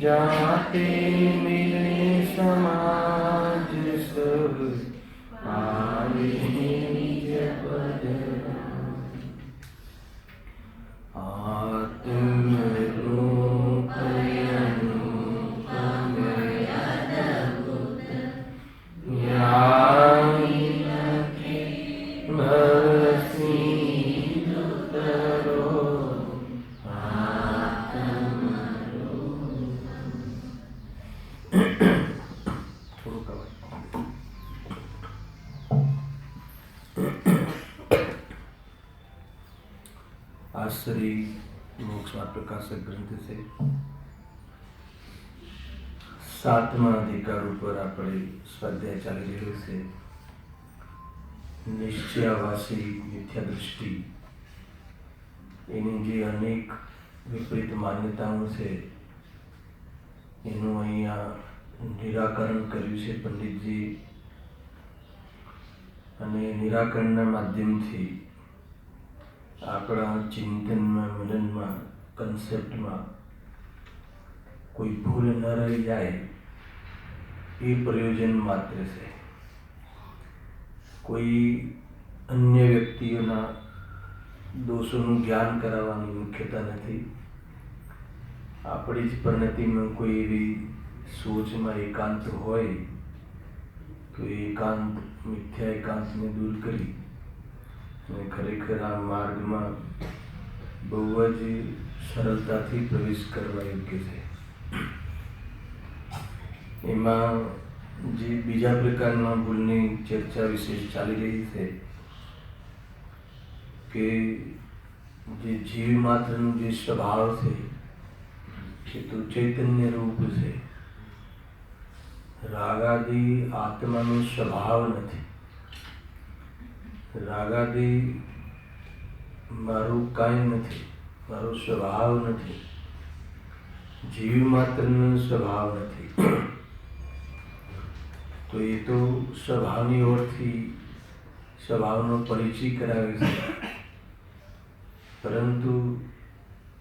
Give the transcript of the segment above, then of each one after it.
जाते मिले समाज सब आए जब आत्म रूप श्री मोक्षमार्ग प्रकाशक ग्रंथ से 7मा अधिकार पर આપણે સ્વાધ્યાય ચાલી રહ્યો છે. નિશ્ચયાવાસી મિથ્યા દૃષ્ટિ એની જે અનેક વિપરીત માન્યતાઓ છે એનું અહીંયા નિરાકરણ કર્યું છે પંડિતજી, અને નિરાકરણના માધ્યમથી આપણા ચિંતનમાં, મનનમાં, કન્સેપ્ટમાં કોઈ ભૂલ ન રહી જાય એ પ્રયોજન માત્ર છે. કોઈ અન્ય વ્યક્તિઓના દોષોનું જ્ઞાન કરાવવાની મુખ્યતા નથી. આપણી જ પરિણતિમાં કોઈ એવી સોચમાં એકાંત હોય તો એ એકાંત, મિથ્યા એકાંતને દૂર કરી અને ખરેખર આ માર્ગમાં બહુ જ સરળતાથી પ્રવેશ કરવા યોગ્ય છે. એમાં જે બીજા પ્રકારના ભૂલની ચર્ચા વિશે ચાલી રહી છે કે જે જીવ માત્રનું જે સ્વભાવ છે એ તો ચૈતન્ય રૂપ છે. રાગાદિ આત્માનો સ્વભાવ નથી. રાગાદિ મારું કાંઈ નથી, મારો સ્વભાવ નથી, જીવ માત્રનો સ્વભાવ નથી. તો એ તો સ્વભાવની ઓળથી સ્વભાવનો પરિચય કરાવે છે, પરંતુ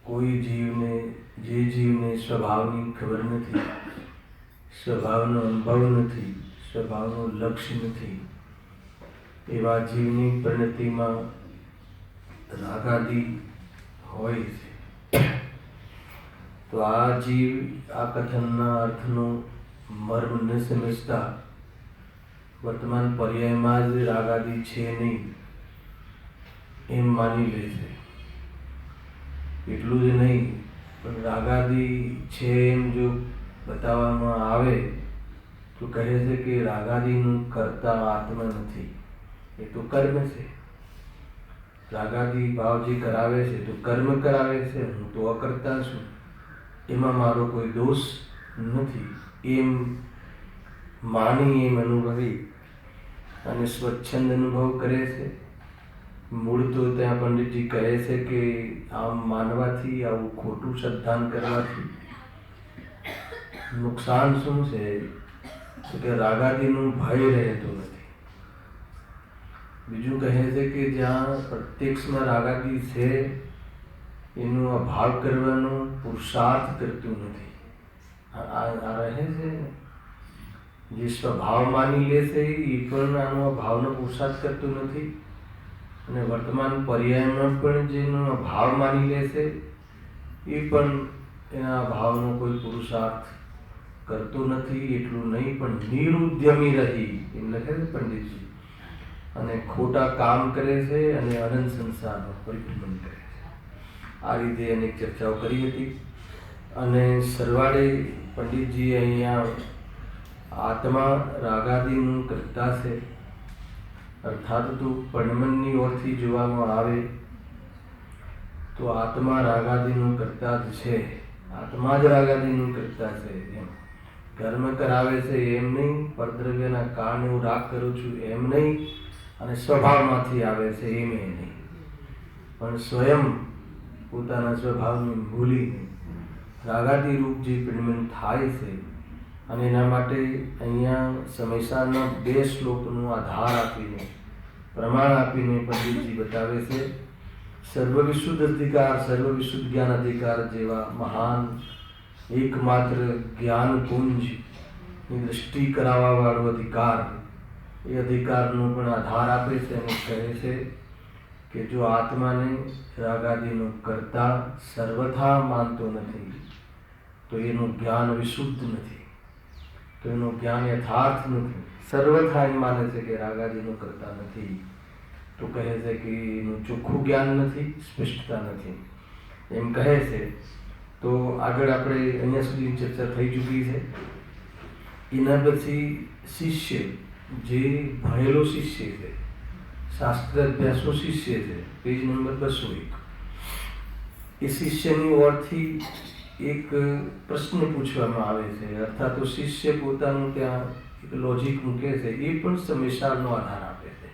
કોઈ જીવને, જે જીવને સ્વભાવની ખબર નથી, સ્વભાવનો અનુભવ નથી, સ્વભાવનું લક્ષ્ય નથી, એવા જીવની પરિણતિમાં રાગાદિ હોય છે. તો આ જીવ આ કથનના અર્થનો મર્મ ન સમજતા વર્તમાન પર્યાયમાં જ રાગાદિ છે નહીં એમ માની લે છે. એટલું જ નહીં, પણ રાગાદિ છે એમ જો બતાવવામાં આવે તો કહે છે કે રાગાદિનું કરતા આત્મા નથી, એ તો કર્મ છે. રાગાદિ ભાવ જે કરાવે છે તો કર્મ કરાવે છે, હું તો અકર્તા છું, એમાં મારો કોઈ દોષ નથી એમ માની, એમ અનુભવી અને સ્વચ્છંદ અનુભવ કરે છે. મૂળ તો ત્યાં પંડિતજી કહે છે કે આમ માનવાથી, આવું ખોટું શ્રદ્ધાન કરવાથી નુકસાન શું છે કે રાગાદિનું ભય રહેતો નથી. બીજું કહે છે કે જ્યાં પ્રત્યક્ષમાં રાગાદિ છે એનો અભાવ કરવાનો પુરુષાર્થ કરતું નથી. આ રહે છે જે સ્વભાવ માની લે છે એ પણ આનો અભાવનો પુરુષાર્થ કરતું નથી, અને વર્તમાન પર્યાયમાં પણ જેનો અભાવ માની લે છે એ પણ એના અભાવનો કોઈ પુરુષાર્થ કરતો નથી. એટલું નહીં, પણ નિરુદ્યમી રહી એમ લખે છે પંડિતજી, અને ખોટા કામ કરે છે અને અનંત સંસારનો પરિભ્રમણ કરે છે. આ રીતે અનેક ચર્ચાઓ કરી હતી. અને સરવાળે પંડિતજીએ અહીંયા આત્મા રાગાદિનું કરતા છે, અર્થાત તો પરમનની ઓરથી જોવામાં આવે તો આત્મા રાગાદિનું કરતા જ છે, આત્મા જ રાગાદિનું કરતા છે એમ. કર્મ કરાવે છે એમ નહીં, પરદ્રવ્યના કારણે હું રાગ કરું છું એમ નહીં, અને સ્વભાવમાંથી આવે છે એમ નહીં, પણ સ્વયં પોતાના સ્વભાવને ભૂલીને રાગાદી રૂપ જે પિંડમન થાય છે. અને એના માટે અહીંયા સમયસારના 2 શ્લોકનો આધાર આપીને, પ્રમાણ આપીને પંડિતજી બતાવે છે. સર્વવિશુદ્ધ અધિકાર, સર્વવિશુદ્ધ જ્ઞાન અધિકાર જેવા મહાન એકમાત્ર જ્ઞાન પુંજની દૃષ્ટિ કરાવવા વાળો અધિકાર, એ અધિકારનો પણ આધાર આપે છે અને કહે છે કે જો આત્માને રાગાદીનો કરતા સર્વથા માનતો નથી તો એનું જ્ઞાન વિશુદ્ધ નથી, તો એનું જ્ઞાન યથાર્થ નથી. સર્વથા એમ માને છે કે રાગાદીનો કરતા નથી તો કહે છે કે એનું ચોખ્ખું જ્ઞાન નથી, સ્પષ્ટતા નથી, એમ કહે છે. તો આગળ આપણે અહીંયા સુધી ચર્ચા થઈ ચૂકી છે. એના પછી શિષ્ય, જે ભણેલો શિષ્ય છે, શાસ્ત્ર અભ્યાસનો શિષ્ય છે, પેજ નંબર 201, એ શિષ્યની ઓરથી એક પ્રશ્ન પૂછવામાં આવે છે. અર્થાત તો શિષ્ય પોતાનું ત્યાં એક લોજિક મૂકે છે, એ પણ સમયસારનો આધાર આપે છે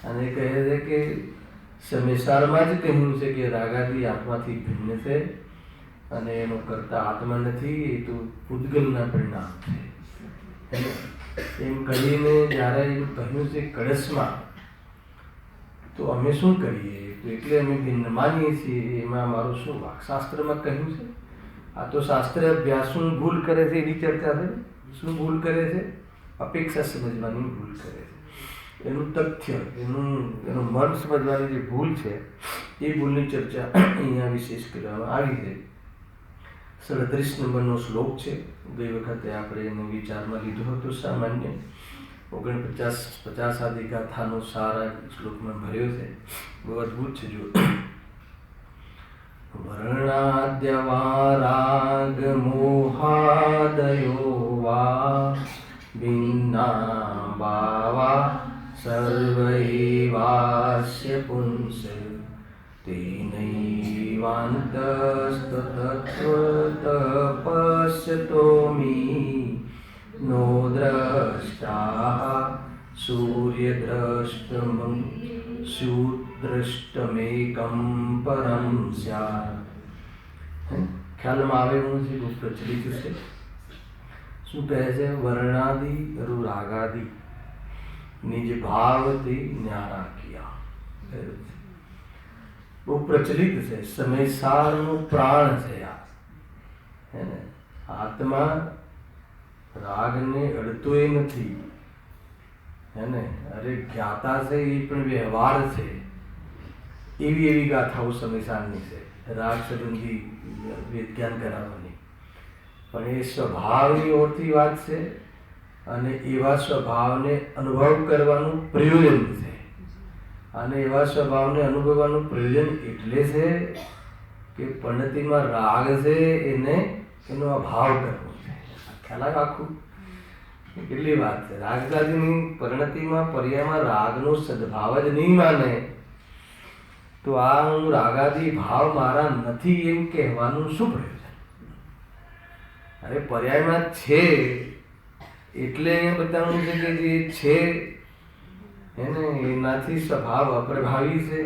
અને કહે છે કે સમયસારમાં જ કહ્યું છે કે રાગાદી આત્માથી ભિન્ન છે અને એનો કરતા આત્મા નથી, એ તો પૂતગલના પરિણામ છે. એમ કહીને જ્યારે એમ કહ્યું છે કળશમાં, તો અમે શું કરીએ? તો એટલે અમે ભિન્ન માનીએ છીએ, એમાં મારું શું વાક? શાસ્ત્રમાં કહ્યું છે. આ તો શાસ્ત્ર અભ્યાસ શું ભૂલ કરે છે એની ચર્ચા છે. શું ભૂલ કરે છે? અપેક્ષા સમજવાની ભૂલ કરે છે. એનું તથ્ય, એનું મન સમજવાની જે ભૂલ છે એ ભૂલની ચર્ચા અહીંયા વિશેષ કરવામાં આવી છે. 37 નંબરનો શ્લોક છે. ગઈ વખતે આપણે એને વિચારમાં લીધો હતો સામાન્ય. 49-50 આદિ ગાથાનો સારા શ્લોકમાં ભર્યો છે. બહુ અદભુત છે. જો વર્ણાદ્ય વા રાગ મોહાદયો વા ભિન્ના ભાવા સર્વૈવાસ્ય પુંસ તેનૈવાંતસ્તત્વતપશ્યતોમિ નો દ્રષ્ટા સૂર્યદ્રષ્ટમેકં પરમ સ્યાત્. ખ્યાલમાં આવે એવું છે, બહુ પ્રચલિત છે. શું કહે છે? વર્ણાદિ રાગાદિ ની જે ભાવથી ન્યારા કિયા, બહુ પ્રચલિત છે. સમયસારનો પ્રાણ છે આ, હે ને. આત્મા રાગને અડતોય નથી, હે ને. અરે જ્ઞાતા છે એ પણ વ્યવહાર છે. એવી ગાથાઓ સમયસારની છે, રાગ સંબંધી વિજ્ઞાન કરાવવાની. પણ એ સ્વભાવની ઓરથી વાત છે અને એવા સ્વભાવને અનુભવ કરવાનું પ્રયોજન છે. અને એવા સ્વભાવને અનુભવવાનું પ્રયોજન એટલે છે કે પરિણતિમાં રાગ છે એને એનો અભાવ કરવો છે. ખ્યાલ આવે આખું કેટલી વાત છે. રાગદાદીની પરિણતિમાં પર્યાયમાં રાગનો સદભાવ જ નહીં માને તો આ હું રાગાદી ભાવ મારા નથી એમ કહેવાનું શું પ્રયોજન? અરે પર્યાયમાં છે એટલે બતાવવું છે કે જે છે એને એનાથી સ્વભાવ અપ્રભાવી છે.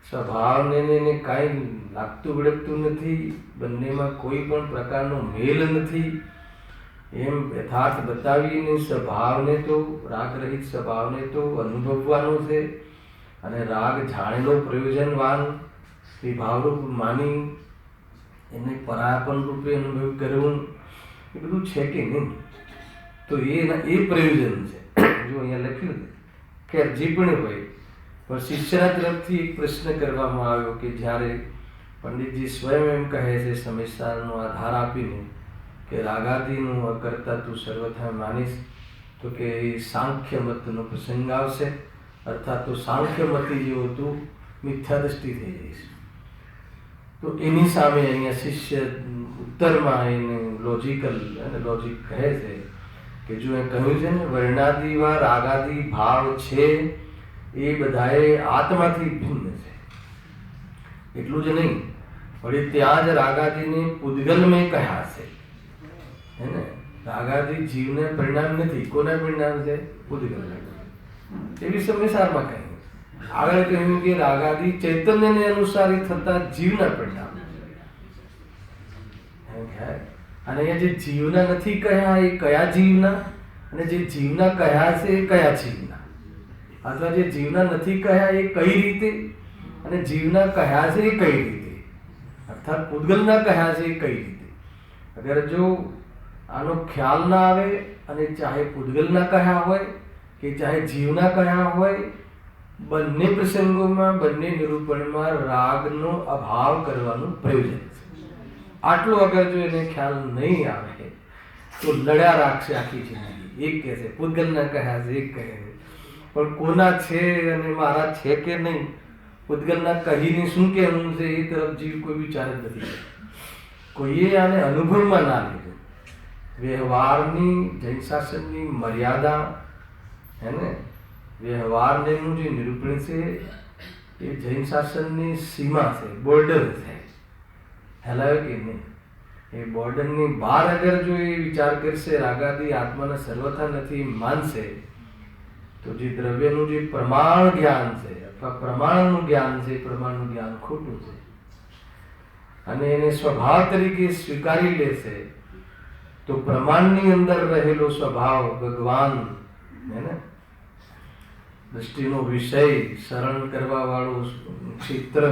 સ્વભાવને એને કાંઈ લાગતું વિળગતું નથી, બંનેમાં કોઈ પણ પ્રકારનો મેલ નથી એમ યથાર્થ બતાવીને સ્વભાવને તો રાગરહિત સ્વભાવને તો અનુભવવાનો છે. અને રાગ જાણેલો પ્રયોજનવાન વિભાવરૂપ માની એને પરાપન રૂપે અનુભવ કરવું એ બધું છે કે નહીં? તો એ પ્રયોજન છે. જો અહીંયા લખ્યું કે જે પણ હોય, પણ શિષ્યના તરફથી એક પ્રશ્ન કરવામાં આવ્યો કે જ્યારે પંડિતજી સ્વયં એમ કહે છે સમયસારનો આધાર આપીને કે રાગાદીનું અકર્તા તું સર્વથા માનીશ, તો કે એ સાંખ્ય મતનો પ્રસંગ આવશે. અર્થાત તો સાંખ્ય મતી જેવું તું મિથ્યા દ્રષ્ટિ થઈ જઈશ. તો એની સામે અહીંયા શિષ્ય ઉત્તરમાં એને લોજિક કહે છે કે જો એ કહ્યું છે ને વર્ણાદિ વા રાગાદિ ભાવ છે એ બધાએ આત્માથી ભિન્ન છે. એટલું જ નહીં, વળી ત્યાં જ રાગાદિને પૂદગલ મેં કહ્યા છે, હે ને રાગાદી જીવને પરિણામ નથી. કોના પરિણામ છે? પૂદગલના. એવી સંસારમાં કહ્યું. આગળ કહ્યું કે રાગાદી ચૈતન્યને અનુસારી થતા જીવના પરિણામ. અને એ જે જીવના નથી કહ્યા એ કયા જીવના, અને જે જીવના કહ્યા છે એ કયા જીવના, અથવા જે જીવના નથી કહ્યા એ કઈ રીતે, અને જીવના કહ્યા છે એ કઈ રીતે, અર્થાત પૂદગલના કહ્યા છે એ કઈ રીતે. અગર જો આનો ખ્યાલ ના આવે અને ચાહે પૂદગલના કહ્યા હોય કે ચાહે જીવના કહ્યા હોય, બંને પ્રસંગોમાં બંને નિરૂપણમાં રાગનો અભાવ કરવાનું પ્રયોજન છે. આટલું અગર જો એને ખ્યાલ નહીં આવે તો લડ્યા રાખશે આખી જિંદગી. એક કહે છે પૂદગલના કહ્યા છે, એક કહે છે પણ કોના છે અને મારા છે કે નહીં, પૂદગલના કહીને શું કહેવું છે એ તરફ જીવ કોઈ વિચાર જ નથી. કોઈએ આને અનુભવમાં ના લીધું. વ્યવહારની જૈન શાસનની મર્યાદા હે ને, વ્યવહારનું જે નિરૂપણ છે એ જૈન શાસનની સીમા છે, બોર્ડર છે. હેલાવે કે નહીં? એ બોર્ડરની બહાર અગર જો એ વિચાર કરશે, રાગાદી આત્માના સર્વથા નથી માનશે, તો જે દ્રવ્યનું જે પ્રમાણ જ્ઞાન છે અથવા પ્રમાણનું જ્ઞાન છે, પ્રમાણનું જ્ઞાન ખોટું છે અને એને સ્વભાવ તરીકે સ્વીકારી લેશે, તો પ્રમાણની અંદર રહેલો સ્વભાવ ભગવાન હે ને, દૃષ્ટિનો વિષય શરણ કરવા વાળું ક્ષેત્ર,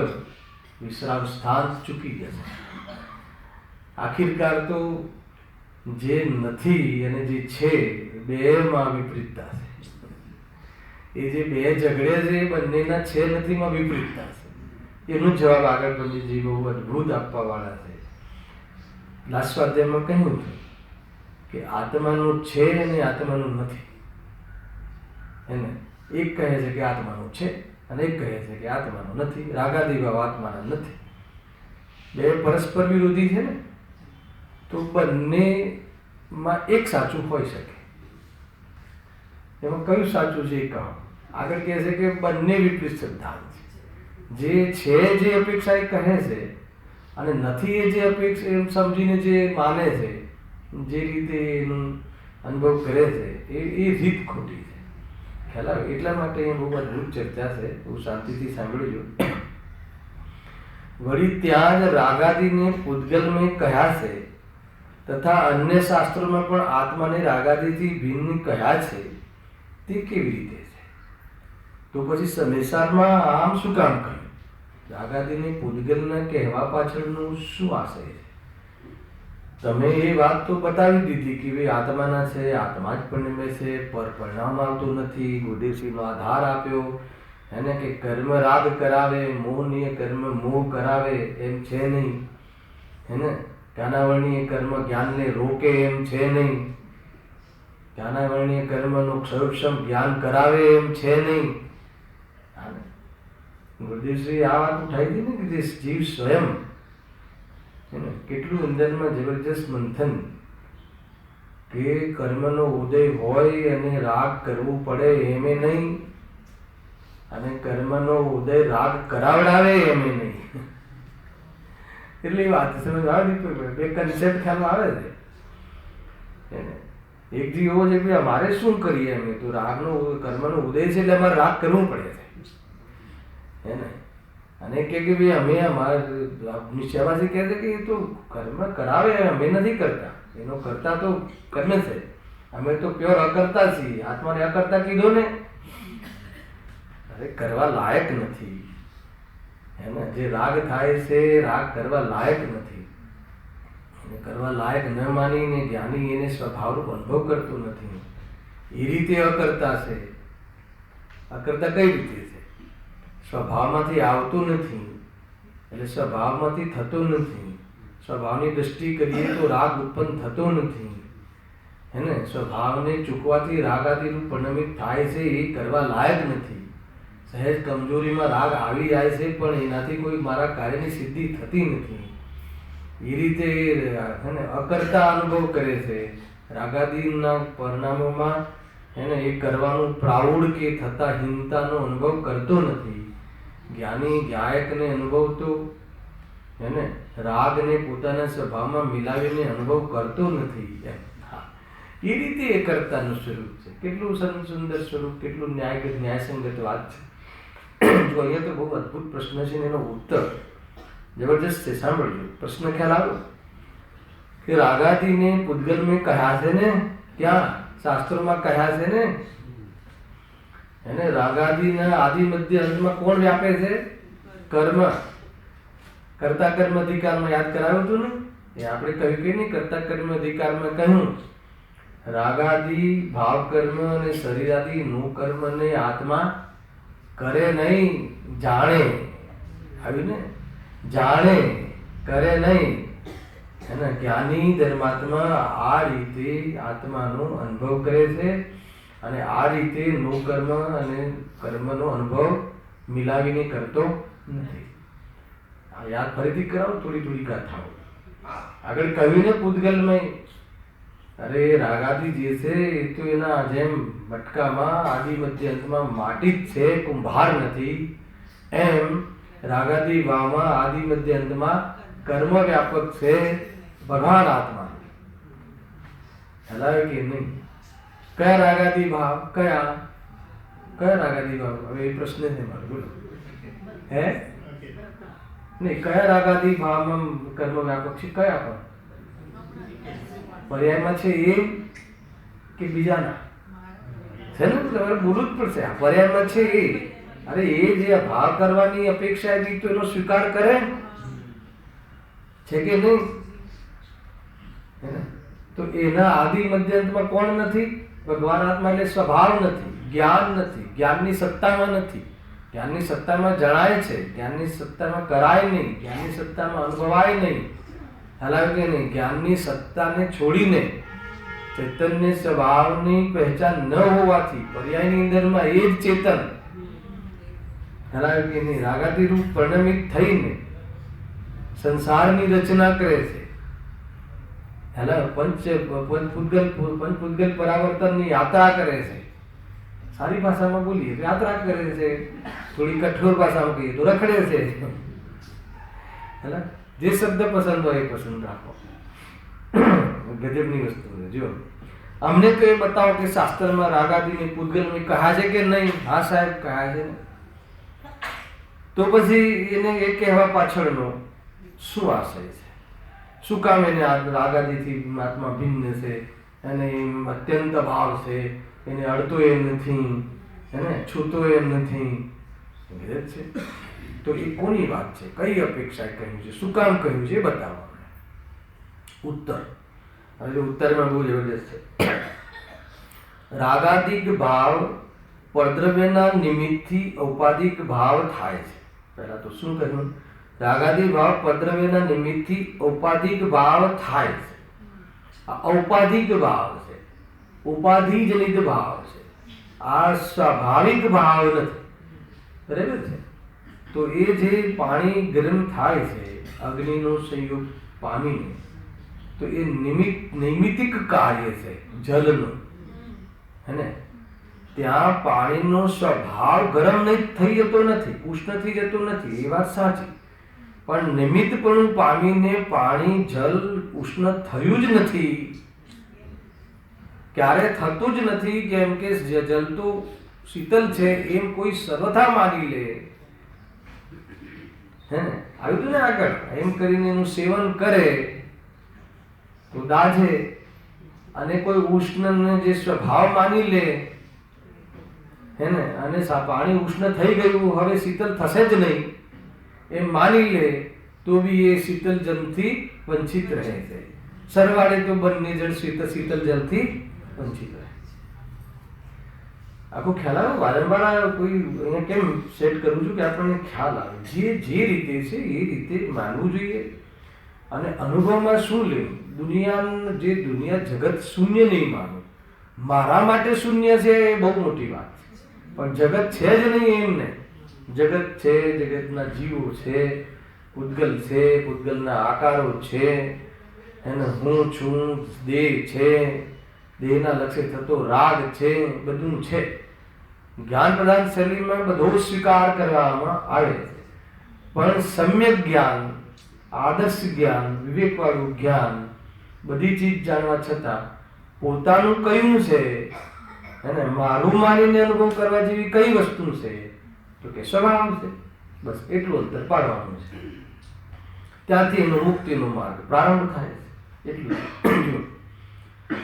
વિશ્રામ સ્થાન ચૂકી જશે. આખિરકાર તો જે નથી અને જે છે બેમાં વિપરીતતા છે. એ જે બે ઝઘડે છે એ બંનેના છે નથીમાં વિપરીતતા છે. એનો જવાબ આગળ પંડિતજી બહુ અદભુત આપવા વાળા છે. લાસ્વાધ્યાયમાં કહ્યું છે કે આત્માનું છે અને આત્માનું નથી. એને એક કહે છે કે આત્માનું છે અને એક કહે છે કે આત્માનું નથી. રાગાદી ભાવ આત્માના નથી. બે પરસ્પર વિરોધી છે ને, તો બંનેમાં એક સાચું હોઈ શકે. એમાં કયું સાચું છે એ કહો. આગળ કહે છે કે બંને વિપરીત સિદ્ધાંત છે. જે છે જે અપેક્ષા એ કહે છે અને નથી એ જે અપેક્ષા એમ સમજીને જે માને છે, જે રીતે એનું અનુભવ કરે છે એ રીત ખોટી છે. ખ્યાલ આવે? એટલા માટે એ બહુ અદભુત ચર્ચા છે, બહુ શાંતિથી સાંભળજો. વળી ત્યાં જ રાગાદીને પૂદગલમાં કહ્યા છે તથા અન્ય શાસ્ત્રોમાં પણ આત્માને રાગાદીથી ભિન્ન કહ્યા છે, તે કેવી રીતે છે? તો પછી સંસારમાં આમ શું કામ કહ્યું? રાગાદીને પૂદગલના કહેવા પાછળનું શું આશય છે? તમે એ વાત તો બતાવી દીધી કે ભાઈ આત્માના છે, આત્મા જ પરિણમે છે, પર પરિણામ આવતું નથી. ગુરુદેવશ્રીનો આધાર આપ્યો એને કે કર્મ રાગ કરાવે, મોહનીય કર્મ મોહ કરાવે એમ છે નહીં. હે જ્ઞાનાવરણીય કર્મ જ્ઞાનને રોકે એમ છે નહીં. જ્ઞાનાવરણીય કર્મનું ક્ષયોક્ષમ જ્ઞાન કરાવે એમ છે નહીં. ગુરુદેવશ્રી આ વાત ઉઠાવી હતી ને કે જે જીવ સ્વયં કેટલું અંદરમાં જબરજસ્ત મંથન કે કર્મનો ઉદય હોય અને રાગ કરવું પડે એમે નહીં, અને કર્મનો ઉદય રાગ કરાવડાવે એમે નહીં. એટલી વાત સમજ આવે, બે કન્સેપ્ટ ખ્યાલમાં આવે છે. એક જીવ એવો છે કે અમારે શું કરીએ, અમે તો રાગનો કર્મનો ઉદય છે એટલે અમારે રાગ કરવું પડે છે હે ને. અને કે ભાઈ અમે અમારા નિશ્ચયમાંથી કહે છે કે એ તો કર્મ કરાવે, અમે નથી કરતા. એનો કરતા તો કર્મ છે, અમે તો પ્યોર અકર્તા છીએ. આત્માને અકર્તા કીધો ને, અરે કરવા લાયક નથી હે ને. જે રાગ થાય છે રાગ કરવા લાયક નથી. એને કરવા લાયક ન માનીને જ્ઞાની એને સ્વભાવરૂપ અનુભવ કરતો નથી. એ રીતે અકર્તા છે. અકર્તા કઈ રીતે છે? સ્વભાવમાંથી આવતું નથી એટલે સ્વભાવમાંથી થતું નથી. સ્વભાવની દ્રષ્ટિ કરીએ તો રાગ ઉત્પન્ન થતો નથી હે ને. સ્વભાવને ચૂકવાથી રાગ આદિનું પરિણમિત થાય છે એ કરવા લાયક નથી. સહેજ કમજોરીમાં રાગ આવી જાય છે પણ એનાથી કોઈ મારા કાર્યની સિદ્ધિ થતી નથી. એ રીતે હે ને અકર્તા અનુભવ કરે છે. રાગાદીના પરિણામોમાં હે ને એ કરવાનું પ્રાઉડ કે થતા હીનતાનો અનુભવ કરતો નથી. જ્ઞાની ગાયકને અનુભવ તો હે ને રાગને પોતાના સ્વભાવમાં મિલાવીને અનુભવ કરતો નથી. એ રીતે એ કર્તાનું સ્વરૂપ છે. કેટલું સુંદર સ્વરૂપ, કેટલું ન્યાયસંગત વાત છે. જો અહીંયા તો બહુ અદભુત પ્રશ્ન છે ને એનો ઉત્તર જબરજસ્ત છે. સાંભળજો, પ્રશ્ન ખ્યાલ આવ્યો કે રાગાદિને પૂતગલ મેં કહ્યા છે ને, ક્યાં શાસ્ત્રોમાં કહ્યા છે ને, એને રાગાદિના આદિ મધ્ય અંતમાં કોણ વ્યાપે છે? કર્મ. કર્તા કર્મ અધિકારમાં યાદ કરાવ્યું હતું ને, એ આપણે કહ્યું કે નહીં, કર્તા કર્મ અધિકારમાં કહ્યું રાગાદિ ભાવ કર્મ અને શરીરાદિ નું કર્મ ને આત્મા કરે નહીં, જાણે. આવ્યું ને, જાણે, કરે નહીં. એના જ્ઞાની ધર્માત્મા આ રીતે આત્માનો અનુભવ કરે છે અને આ રીતે નો કર્મ અને કર્મનો અનુભવ મિલાવીને કરતો નથી. યાદ ફરીથી કરાવો થોડી થોડી ગાથાઓ. આગળ કહ્યું ને પૂતગલમય, અરે રાગાદિ જે છે એ તો એના જેમ મટકામાં આદિ મધ્ય અંતમાં માટી જ છે, કુંભાર નથી. એમ રાગાદિ ભાવમાં આદિ મધ્ય અંતમાં કર્મ વ્યાપક છે ભગવાન આત્મા. હલાવે કે નહીં? કયા રાગાદિ ભાવ? કયા રાગાદિ ભાવ? હવે એ પ્રશ્ન છે મારો, બોલો. હે નહીં, કયા રાગાદિ ભાવમાં કર્મ વ્યાપક છે? કયા પણ પર્યાયમાં છે એ કે બીજાના છે ને? તમારે બોલવું જ પડશે. આ પર્યાયમાં છે એ. અરે એ જે ભાવ કરવાની અપેક્ષા હતી તો એનો સ્વીકાર કરે છે કે નહીં? તો એના આદિ મધ્યંતમાં કોણ નથી? ભગવાન આત્મા. એટલે સ્વભાવ નથી, જ્ઞાન નથી, જ્ઞાનની સત્તામાં નથી. જ્ઞાનની સત્તામાં જણાય છે, જ્ઞાનની સત્તામાં કરાય નહીં, જ્ઞાનની સત્તામાં અનુભવાય નહીં. હાલાવે કે નહીં? જ્ઞાનની સત્તાને છોડીને ચૈતન્ય સ્વભાવની પહેચાન ન હોવાથી પર્યાયની અંદરમાં એ જ ચેતન હાલાવે કે નહીં રાગાદિ રૂપ પરિણમિત થઈને સંસારની રચના કરે છે. પંચપૂતગલ પરાવર્તનની યાત્રા કરે છે. સારી ભાષામાં બોલીએ તો યાત્રા કરે છે, થોડી કઠોર ભાષામાં કહીએ તો રખડે છે. જે શબ્દ પસંદ હોય એ પસંદ રાખો. ગજબની વસ્તુ છે. જો અમને તો એ બતાવો કે શાસ્ત્રમાં રાગાદિને પૂતગલને કહ્યા છે કે નહીં? હા સાહેબ, કહ્યા છે. તો પછી એને એ કહેવા પાછળનો શું આશય છે? શું કામ એને રાગાદિથી આત્મા ભિન્ન છે, એને અત્યંત ભાવ છે, એને અડતો એ નથી, એને છૂતો એ નથી છે. તો એ કોની વાત છે? કઈ અપેક્ષાએ કહ્યું છે? શું કામ કહ્યું છે? બતાવો. ઉત્તર. હવે ઉત્તરમાં બહુ જબરદસ્ત છે. રાગાદિક ભાવ પરદ્રવ્યના નિમિત્તથી ઔપાધિક ભાવ થાય છે. પહેલા તો શું કહ્યું? રાગાદિ ભાવ પરદ્રવ્યના નિમિત્તથી ઔપાધિક ભાવ થાય છે. આ ઔપાધિક ભાવ છે, ઉપાધિજનિત ભાવ છે. આ સ્વાભાવિક ભાવ નથી. બરાબર છે? તો એ જે પાણી ગરમ થાય છે અગ્નિનો સંયોગ પામીને, તો એ નૈમિતિક કાર્ય છે જલનું, હે ને? ત્યાં પાણીનો સ્વભાવ ગરમ નહીં થઈ જતો નથી, ઉષ્ણ થઈ જતો નથી, એ વાત સાચી. પણ નિમિત્તપણું પામીને પાણી જલ ઉષ્ણ થયું જ નથી, ક્યારે થતું જ નથી. કેમ કે જલ તો શીતલ છે એમ કોઈ સર્વથા માની લે, હે ને? આવ્યું હતું ને આગળ. એમ કરીને એનું સેવન કરે તો દાજે, અને કોઈ ઉષ્ણને જે સ્વભાવ માની લે, હે ને, અને પાણી ઉષ્ણ થઈ ગયું, હવે શીતલ થશે જ નહીં એમ માની લે, તો બી એ શીતલ જલથી વંચિત રહે છે. સરવાળે તો બંને જળ શીતલ જલથી વંચિત રહે. આખો ખ્યાલ આવે? વારંવાર કોઈ એને કેમ સેટ કરું છું કે આપણને ખ્યાલ આવે. જે રીતે છે એ રીતે માનવું જોઈએ. અને અનુભવમાં શું લેવું? દુનિયા જગત શૂન્ય નહીં માનું. મારા માટે શૂન્ય છે એ બહુ મોટી વાત છે, પણ જગત છે જ નહીં એમ નહીં. જગત છે, જગતના જીવો છે, પૂતગલ છે, પૂતગલના આકારો છે, એને હું છું, દેહ છે, દેહના લક્ષ્ય થતો રાગ છે, બધું છે. જ્ઞાન પ્રધાન શૈલીમાં બધો સ્વીકાર કરવામાં આવે છે, પણ સમ્યક જ્ઞાન આદર્શ જ્ઞાન, વિવેકવાળું જ્ઞાન, બધી ચીજ જાણવા છતાં પોતાનું કયું છે અને મારું માનીને અનુભવ કરવા જેવી કઈ વસ્તુ છે, તો કે સ્વભાવ છે. બસ એટલું અંતર પાડવાનું છે. ત્યાંથી એનો મુક્તિનો માર્ગ પ્રારંભ થાય છે. એટલું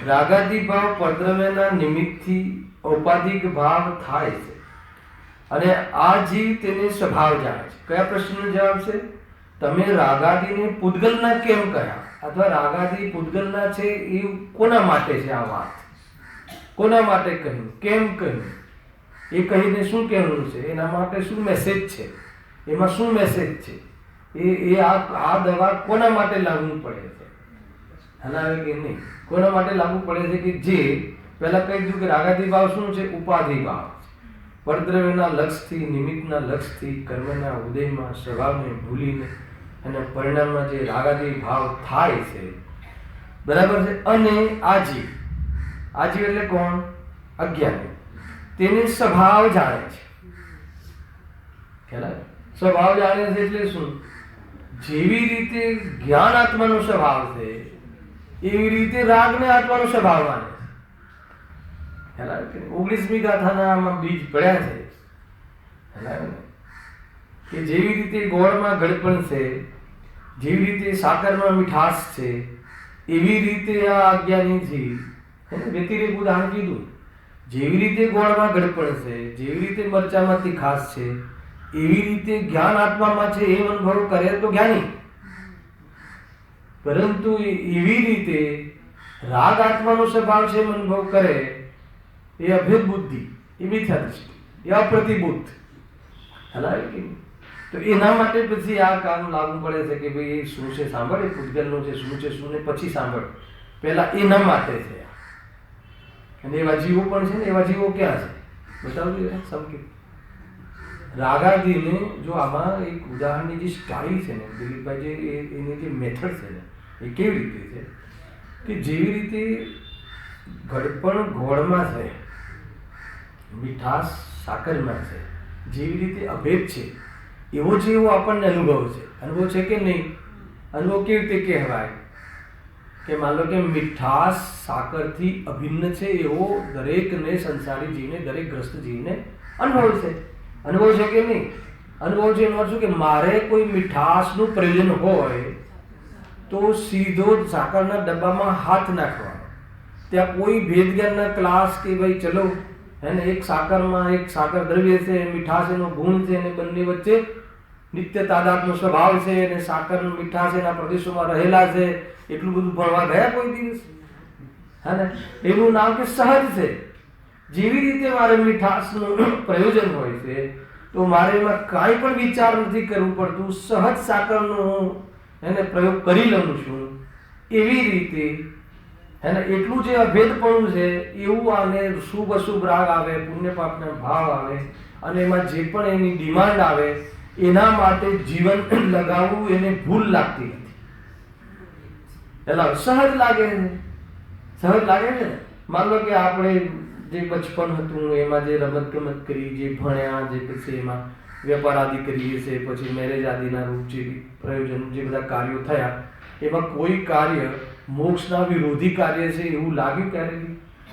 રાગાદી ભાવ પરદ્રવ્યના નિમિત્તથી ઔપાધિક ભાવ થાય છે અને આ જીવ તેને સ્વભાવ જાણે છે. કયા પ્રશ્નનો જવાબ છે? તમે રાગાદીને પૂતગલના કેમ કહ્યા, અથવા રાગાદી પૂતગલના છે એ કોના માટે છે? આ વાત કોના માટે કહ્યું, કેમ કહ્યું, એ કહીને શું કહેવું છે, એના માટે શું મેસેજ છે, એમાં શું મેસેજ છે, એ આ દવા કોના માટે લાગુ પડે છે, હલાવે કે નહીં, કોના માટે લાગુ પડે છે? કે જે પહેલા કહી દીધું કે રાગાદી ભાવ શું છે? ઉપાધિ ભાવ. પરદ્રવ્યના લક્ષથી, નિમિત્તના લક્ષથી, કર્મના ઉદયમાં સ્વભાવને ભૂલીને અને પરિણામમાં જે રાગાદી ભાવ થાય છે, બરાબર છે. અને આજીવ, આજીવ એટલે કોણ? અજ્ઞાની. તેને સ્વભાવ જાણે છે. ખ્યાલ? સ્વભાવ જાણે છે એટલે શું? જેવી રીતે જ્ઞાન આત્માનો સ્વભાવ છે એવી રીતે રાગને આત્માનો સ્વભાવ માને છે. 19મી ગાથાના આમાં બીજ પડ્યા છે કે જેવી રીતે ગોળમાં ગળપણ છે, જેવી રીતે સાકરમાં મીઠાશ છે, એવી રીતે આ અજ્ઞાની જીવ, વ્યતિરેક ઉદાહરણ કીધું, જેવી રીતે ગોળમાં ગળપણ છે, જેવી રીતે મરચામાં તીખાશ છે, એવી રીતે જ્ઞાન આત્મામાં છે એ અનુભવ કરે તો જ્ઞાની. પરંતુ એવી રીતે રાગ આત્માનો સ્વભાવ છે અનુભવ કરે એ અભેદ બુદ્ધિ, એ મિથ્યા દૃષ્ટિ, એ અપ્રતિબુદ્ધ. હલાવે કે તો એના માટે પછી આ કામ લાગુ પડે છે કે ભાઈ એ શું છે સાંભળે, પૂતગલનું છે શું છે શું ને પછી સાંભળ. પહેલા એના માટે છે. અને એવા જીવો પણ છે ને, એવા જીવો ક્યાં છે બતાવજો સંકેત. રાગાદીને જો આમાં એક ઉદાહરણની જે સ્ટાઇલ છે ને દિલીપભાઈ, જે એની જે મેથડ છે ને એ કેવી રીતે છે કે જેવી રીતે ગળપણ ગોળમાં છે, મીઠાશ સાકરમાં છે, જેવી રીતે અભેદ છે એવો જેવો આપણને અનુભવ છે. અનુભવ છે કે નહીં? અનુભવ કેવી રીતે કહેવાય કે માન લો કે મીઠાશ સાકરથી અભિન્ન છે એવો દરેકને, સંસારી જીવને, દરેક ગ્રસ્ત જીવને અનુભવ છે. અનુભવ છે કે નહીં? અનુભવ છે. એનો શું કે મારે કોઈ મીઠાશનું પ્રયોજન હોય તો સીધો સાકરના ડબ્બામાં હાથ નાખવાનો. ત્યાં કોઈ ભેદ જ્ઞાનના ક્લાસ કે ભાઈ ચલો એને એક સાકરમાં એક સાકર દ્રવ્ય છે, મીઠાશ એનો ગુણ છે અને બંને વચ્ચે નિત્ય તાદાત્મ્ય સ્વભાવ છે અને સાકર મીઠાશ એના પ્રદેશોમાં રહેલા છે, એટલું બધું ભણવા ગયા કોઈ દિવસ? હા ને? એનું નામ કે સહજ છે. જેવી રીતે મારે મીઠાશનું પ્રયોજન હોય છે તો મારે એમાં કાંઈ પણ વિચાર નથી કરવું પડતું, સહજ સાકરનો એને પ્રયોગ કરી લઉં છું. એવી રીતે એને એટલું જે અભેદપણું છે એવું આને શુભ અશુભ રાગ આવે, પુણ્ય પાપના ભાવ આવે અને એમાં જે પણ એની ડિમાન્ડ આવે એના માટે જીવન લગાવવું એને ભૂલ લાગતી નથી. એટલે સહજ લાગે છે. સહજ લાગે છે ને. માન લો કે આપણે જે બચપન હતું એમાં જે રમત ગમત કરી, જે ભણ્યા, જે પછી એમાં વેપાર આદિ કરીએ છીએ, પછી મેરેજ આદિના રૂપ જે પ્રયોજન જે બધા કાર્યો થયા, એમાં કોઈ કાર્ય મોક્ષના વિરોધી કાર્ય છે એવું લાગ્યું ક્યારે?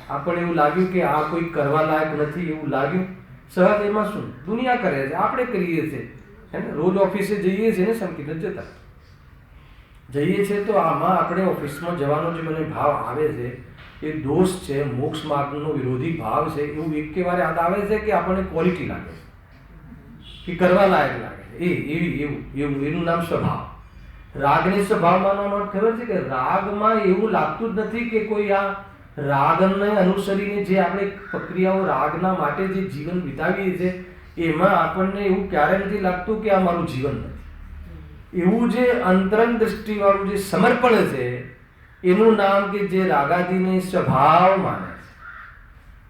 આપણને એવું લાગ્યું કે આ કોઈ કરવા લાયક નથી એવું લાગ્યું? સહજ એમાં શું? દુનિયા કરે છે, આપણે કરીએ છીએ. હે ને? રોજ ઓફિસે જઈએ છીએ ને, સંકેત જતા જઈએ છીએ તો આમાં આપણે ઓફિસમાં જવાનો જે મને ભાવ આવે છે એ દોષ છે, મોક્ષ માર્ગનો વિરોધી ભાવ છે એવું એક કે વાર યાદ આવે છે કે આપણને ક્વોલિટી લાગે છે કે કરવા લાયક લાગે છે એવું એનું નામ સ્વભાવ. રાગને સ્વભાવ માનવાનો અર્થ ખબર છે કે રાગમાં એવું લાગતું જ નથી કે કોઈ આ રાગને અનુસરીને જે આપણે પ્રક્રિયાઓ રાગના માટે જે જીવન વિતાવીએ છીએ એમાં આપણને એવું ક્યારે નથી લાગતું કે આ મારું જીવન નથી. એવું જે અંતરંગ દ્રષ્ટિવાળું જે સમર્પણ છે એનું નામ કે જે રાગાદીને સ્વભાવ માને છે.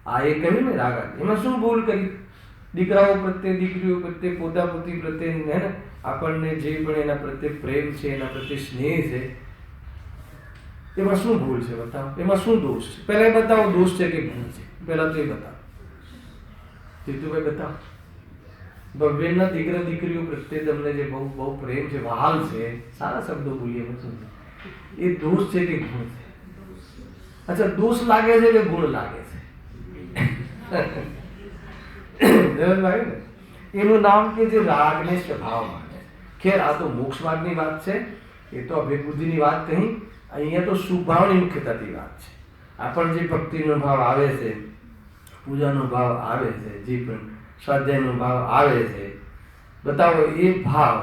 આ એ કહ્યું ને રાગાદી. એમાં શું ભૂલ કરી? દીકરાઓ પ્રત્યે, દીકરીઓ પ્રત્યે, પોતા પોતી પ્રત્યે હે ને આપણને જે પણ એના પ્રત્યે પ્રેમ છે, એના પ્રત્યે સ્નેહ છે, એમાં શું ભૂલ છે બતાવો? એમાં શું દોષ છે? પહેલા એ બતાવો દોષ છે કે ભૂલ છે. પહેલા તો એ બતાવો. જીતુભાઈ બતાવો. ભગવાનના દીકરા દીકરીઓ પ્રત્યે તમને જે બહુ બહુ પ્રેમ છે, વહાલ છે, સારા શબ્દો બોલીએ શું છે, એ દોષ છે કે ગુણ છે? અચ્છા, દોષ લાગે છે કે ગુણ લાગે છે? ને એનું નામ કે જે રાગને સ્વભાવ માને. ખેર આ તો મોક્ષ માર્ગની વાત છે, એ તો અભેદબુદ્ધિની વાત કહી. અહીંયા તો સુભાવની મુખ્યતાથી વાત છે. આપણ જે ભક્તિનો ભાવ આવે છે, પૂજાનો ભાવ આવે છે, જે પણ સ્વાધ્યાયનો ભાવ આવે છે, બતાવો એ ભાવ,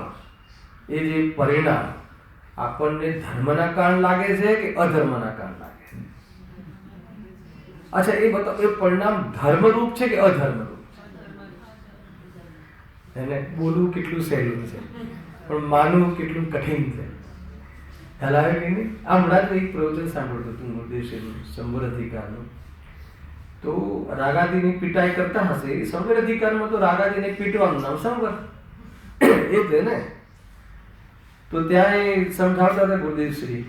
એ જે પરિણામ આપણને ધર્મના કારણ લાગે છે કે અધર્મના કારણ લાગે છે? અચ્છા, એ બતાવો, એ પરિણામ ધર્મરૂપ છે કે અધર્મરૂપ? એને બોલવું કેટલું સહેલું છે, પણ માનવું કેટલું કઠિન છે. ખ્યાલ આવે કે નહીં? હમણાં જ એક પ્રવચન સાંભળતું હતું ગુરુદેવ સંવર અધિકારનું. તો રાગાદીની પીટાઈ કરતા હશે. એ સંવર અધિકારમાં તો રાગાદીને પીટવાનું નામ સંવર એ છે ને. તો ત્યાં એ સમજાવતા હતા ગુરુદેવશ્રી.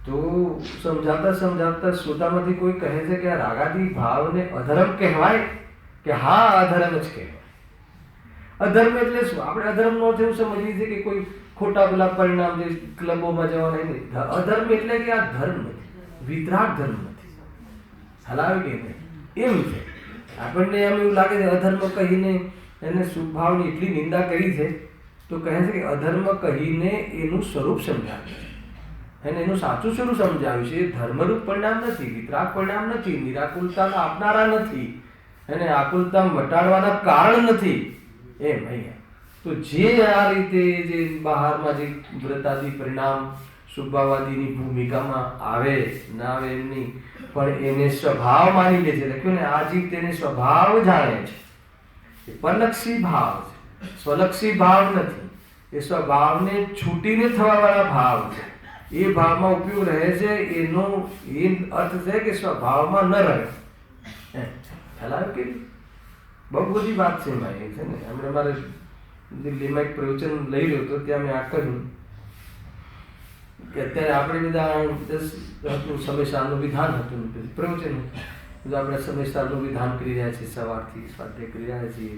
તો સમજાવતા સમજાવતા શ્રોતામાંથી કોઈ કહે છે કે આ રાગાદી ભાવને અધર્મ કહેવાય કે હા અધર્મ જ કહેવાય? અધર્મ એટલે શું? આપણે અધર્મ નો જેવું સમજીએ છીએ કે કોઈ ખોટા પેલા પરિણામ જે ક્લબોમાં જવાના નહીં. અધર્મ એટલે કે આ ધર્મ નથી, વિતરાગ ધર્મ નથી. હલાવે કે નહીં એમ છે. આપણને એમ એવું લાગે છે અધર્મ કહીને એને શુભભાવની એટલી નિંદા કરી છે, તો કહે છે કે અધર્મ કહીને એનું સ્વરૂપ સમજાવ્યું છે અને એનું સાચું સ્વરૂપ સમજાવ્યું છે. એ ધર્મરૂપ પરિણામ નથી, વિતરાગ પરિણામ નથી, નિરાકુલતા આપનારા નથી, અને આકુલતા મટાડવાના કારણ નથી. એમ અહીંયા તો જે આ રીતે જે બહારમાં જે વ્રતાદી પરિણામ શુભભાવાદીની ભૂમિકામાં આવે ના આવે એમની, પણ એને સ્વભાવ માની લે છે. લખ્યું ને આ જીવ તેને સ્વભાવ જાણે છે. એ પરલક્ષી ભાવ છે, સ્વલક્ષી ભાવ નથી. એ સ્વભાવને છૂટીને થવાવાળા ભાવ છે. એ ભાવમાં ઉપયોગ રહે છે. એનો એ અર્થ છે કે સ્વભાવમાં ન રહે. ખ્યાલ કે બહુ બધી વાત છે એમાં. એ છે ને હમણાં મારે દિલ્હીમાં એક પ્રવચન લઈ રહ્યો હતો, ત્યાં મેં આ કહ્યું કે અત્યારે આપણે બધા 10 હતું સમયસારનું વિધાન હતું, પછી પ્રવચન હતું. આપણે સમયસારનું વિધાન કરી રહ્યા છીએ, સવારથી સ્વાધ્યાય કરી રહ્યા છીએ.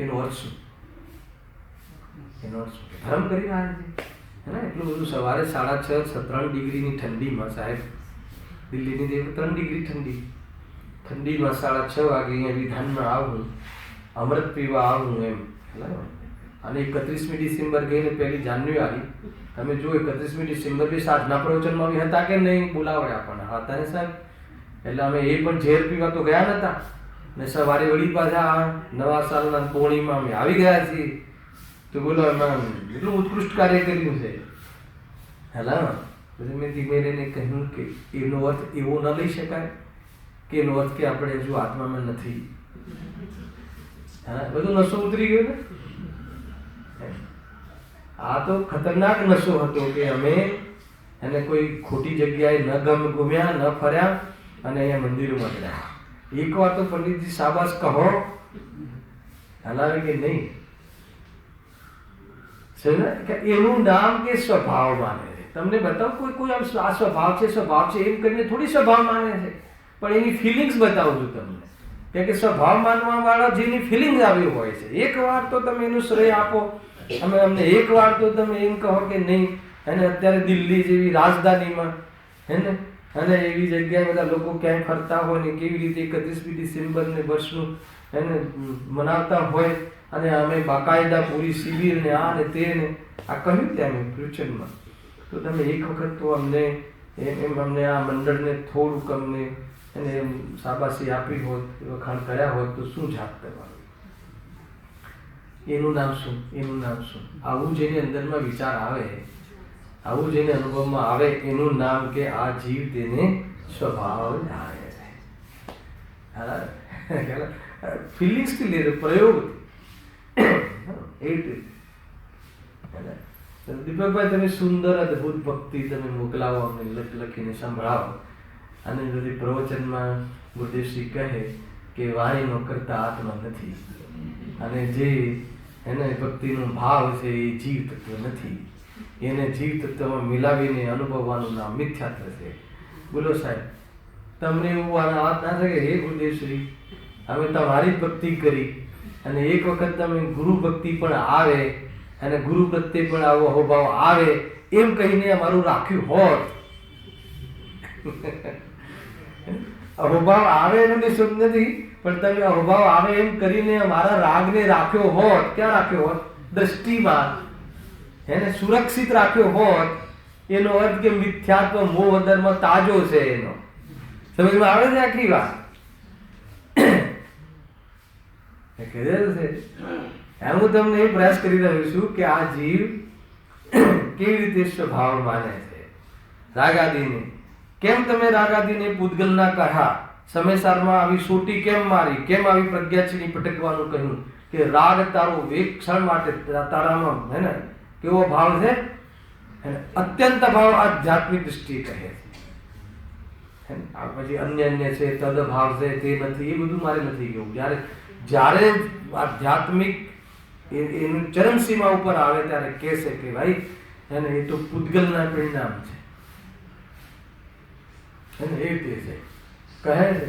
એનો અર્થ શું? એનો અર્થ શું? ધર્મ કરી રહ્યા છીએ હે ને. એટલું બધું સવારે 6:30 3 ડિગ્રીની ઠંડીમાં, સાહેબ દિલ્હીની જે 3 ડિગ્રી ઠંડીમાં 6:30 વાગે અહીંયા વિધાનમાં આવું, અમૃત પીવા આવું એમ. અને 31મી ડિસેમ્બર ગઈને 1 જાન્યુઆરી તમે જો 31મી ડિસેમ્બર બી સાધના પ્રવચનમાં બી હતા કે નહીં? બોલાવડે આપણને હતા ને સાહેબ. એટલે અમે એ પણ ઝેર પીવા તો ગયા નતા ને સવારે વળી પાછા નવા સાલના પૂર્ણિમા અમે આવી ગયા છીએ. તો બોલો એમાં એટલું ઉત્કૃષ્ટ કાર્ય કર્યું છે. હેલા પછી મેં ધીમે રહીને કહ્યું કે એનો અર્થ એવો ન લઈ શકાય કે એનો અર્થ કે આપણે હજુ આત્મામાં નથી. હા, બધું નશો ઉતરી ગયો ને. આ તો ખતરનાક નશો હતો કે અમે એને કોઈ ખોટી જગ્યાએ ન ઘૂમ્યા, ન ફર્યા અને અહીંયા મંદિરોમાં ગયા. એકવાર તો પંડિતજી શાબાશ કહો, હલાવે કે નહીં? છે ને કે એનું નામ કે સ્વભાવ માને છે. તમને બતાવો કોઈ આમ આ સ્વભાવ છે, સ્વભાવ છે એમ કરીને થોડી સ્વભાવ માને છે, પણ એની ફિલિંગ્સ બતાવું છું તમને. કે સ્વભાવ માનવા વાળા જેની ફિલિંગ્સ આવી હોય છે, એક વાર તો તમે એનું શ્રેય આપો. અમને એક વાર તો તમે એમ કહો કે નહીં. અને અત્યારે દિલ્હી જેવી રાજધાનીમાં હે ને, અને એવી જગ્યાએ બધા લોકો ક્યાંય ફરતા હોય ને કેવી રીતે 31મી ડિસેમ્બરને વર્ષનું એને મનાવતા હોય, અને અમે બાકાયદા પૂરી શિબિર ને આ ને તે ને આ કહ્યું ત્યાં મેં પ્રવચનમાં. તો તમે એક વખત તો અમને અમને આ મંડળને થોડુંક અમને એને શાબાશી આપી હોત, વખાણ કર્યા હોત તો શું જાત કરવાનું? એનું નામ શું? એનું નામ શું? આવું જેની અંદરમાં વિચાર આવે, આવું જેને અનુભવમાં આવે, એનું નામ કે આ જીવ તેને સ્વભાવ જાણે છે. ફિલિંગ્સથી લે પ્રયોગ. દીપકભાઈ તમે સુંદર અદભુત ભક્તિ તમે મોકલાવો, અમને લખીને સંભળાવો. અને બધી પ્રવચનમાં ગુરુદેવશ્રી કહે કે વાણીનો કરતા આત્મા નથી, અને જે એને ભક્તિનો ભાવ છે એ જીવ તત્વ નથી. એને જીવ તત્વમાં મિલાવીને અનુભવવાનું નામ મિથ્યાત્વ છે. બોલો સાહેબ, તમને એવું વાત ના થાય કે હે ગુરુદેવશ્રી અમે તમારી જ ભક્તિ કરી અને એક વખત તમે ગુરુ ભક્તિ પણ આવે અને ગુરુ પ્રત્યે પણ આવો અહોભાવ આવે એમ કહીને અમારું રાખ્યું હોત, અહોભાવ આવે એનો નિષેધ નથી, પણ તમે અહોભાવ આવે એમ કરીને અમારા રાગને રાખ્યો હોત, ક્યાં રાખ્યો હોત? દ્રષ્ટિમાં, એને સુરક્ષિત રાખ્યો હોત, એનો અર્થ કે મિથ્યાત્વ મોહ ધર્મ તાજો છે, એનો સમજમાં આવે છે આખી વાત? કીધેલું છે. હું તમને એ પ્રયાસ કરી રહ્યો છું કે આ જીવ કેવી રીતે સ્વભાવ માને છે રાગાદીને. કેમ તમે રાગાદીને પૂતગલના કહ્યા? સમયસારમાં આવી સોટી કેમ મારી? કેમ આવી પ્રજ્ઞાચીની પટકવાનું કહ્યું કે રાગ તારો એક ક્ષણ માટે તારામાં હે ને કેવો ભાવ છે? અત્યંત ભાવ આધ્યાત્મિક દ્રષ્ટિએ કહે છે. પછી અન્ય છે, તદ ભાવ છે, તે નથી, એ બધું મારે નથી કેવું. જ્યારે આધ્યાત્મિક એનું ચરમસીમા ઉપર આવે ત્યારે કહેશે કે ભાઈ એને એ તો પૂતગલના પરિણામ છે, એને એ તે છે કહે છે.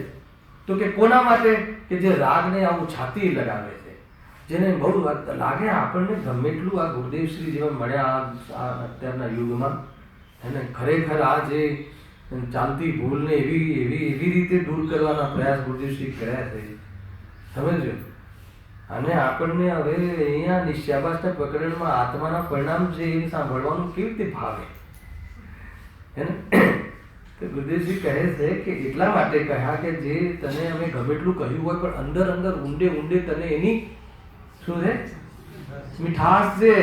તો કે કોના માટે? કે જે રાગને આવું છાતી લગાવે છે, જેને બહુ લાગે આપણને ગમે એટલું આ ગુરુદેવશ્રી જેવા મળ્યા આ અત્યારના યુગમાં, એને ખરેખર આ જે ચાલતી ભૂલને એવી રીતે દૂર કરવાના પ્રયાસ ગુરુદેવશ્રી કર્યા છે, સમજો. અને આપણને હવે અહીંયા નિશ્ચાબાસના પ્રકરણમાં આત્માના પરિણામ છે એ સાંભળવાનું કેવી રીતે ભાવે? હે ને? તો ગુરુદેવજી કહે છે કે એટલા માટે કહ્યા કે જે તને અમે ગમે એટલું કહ્યું હોય પણ અંદર અંદર ઊંડે તને એની શું છે? મીઠાશ છે,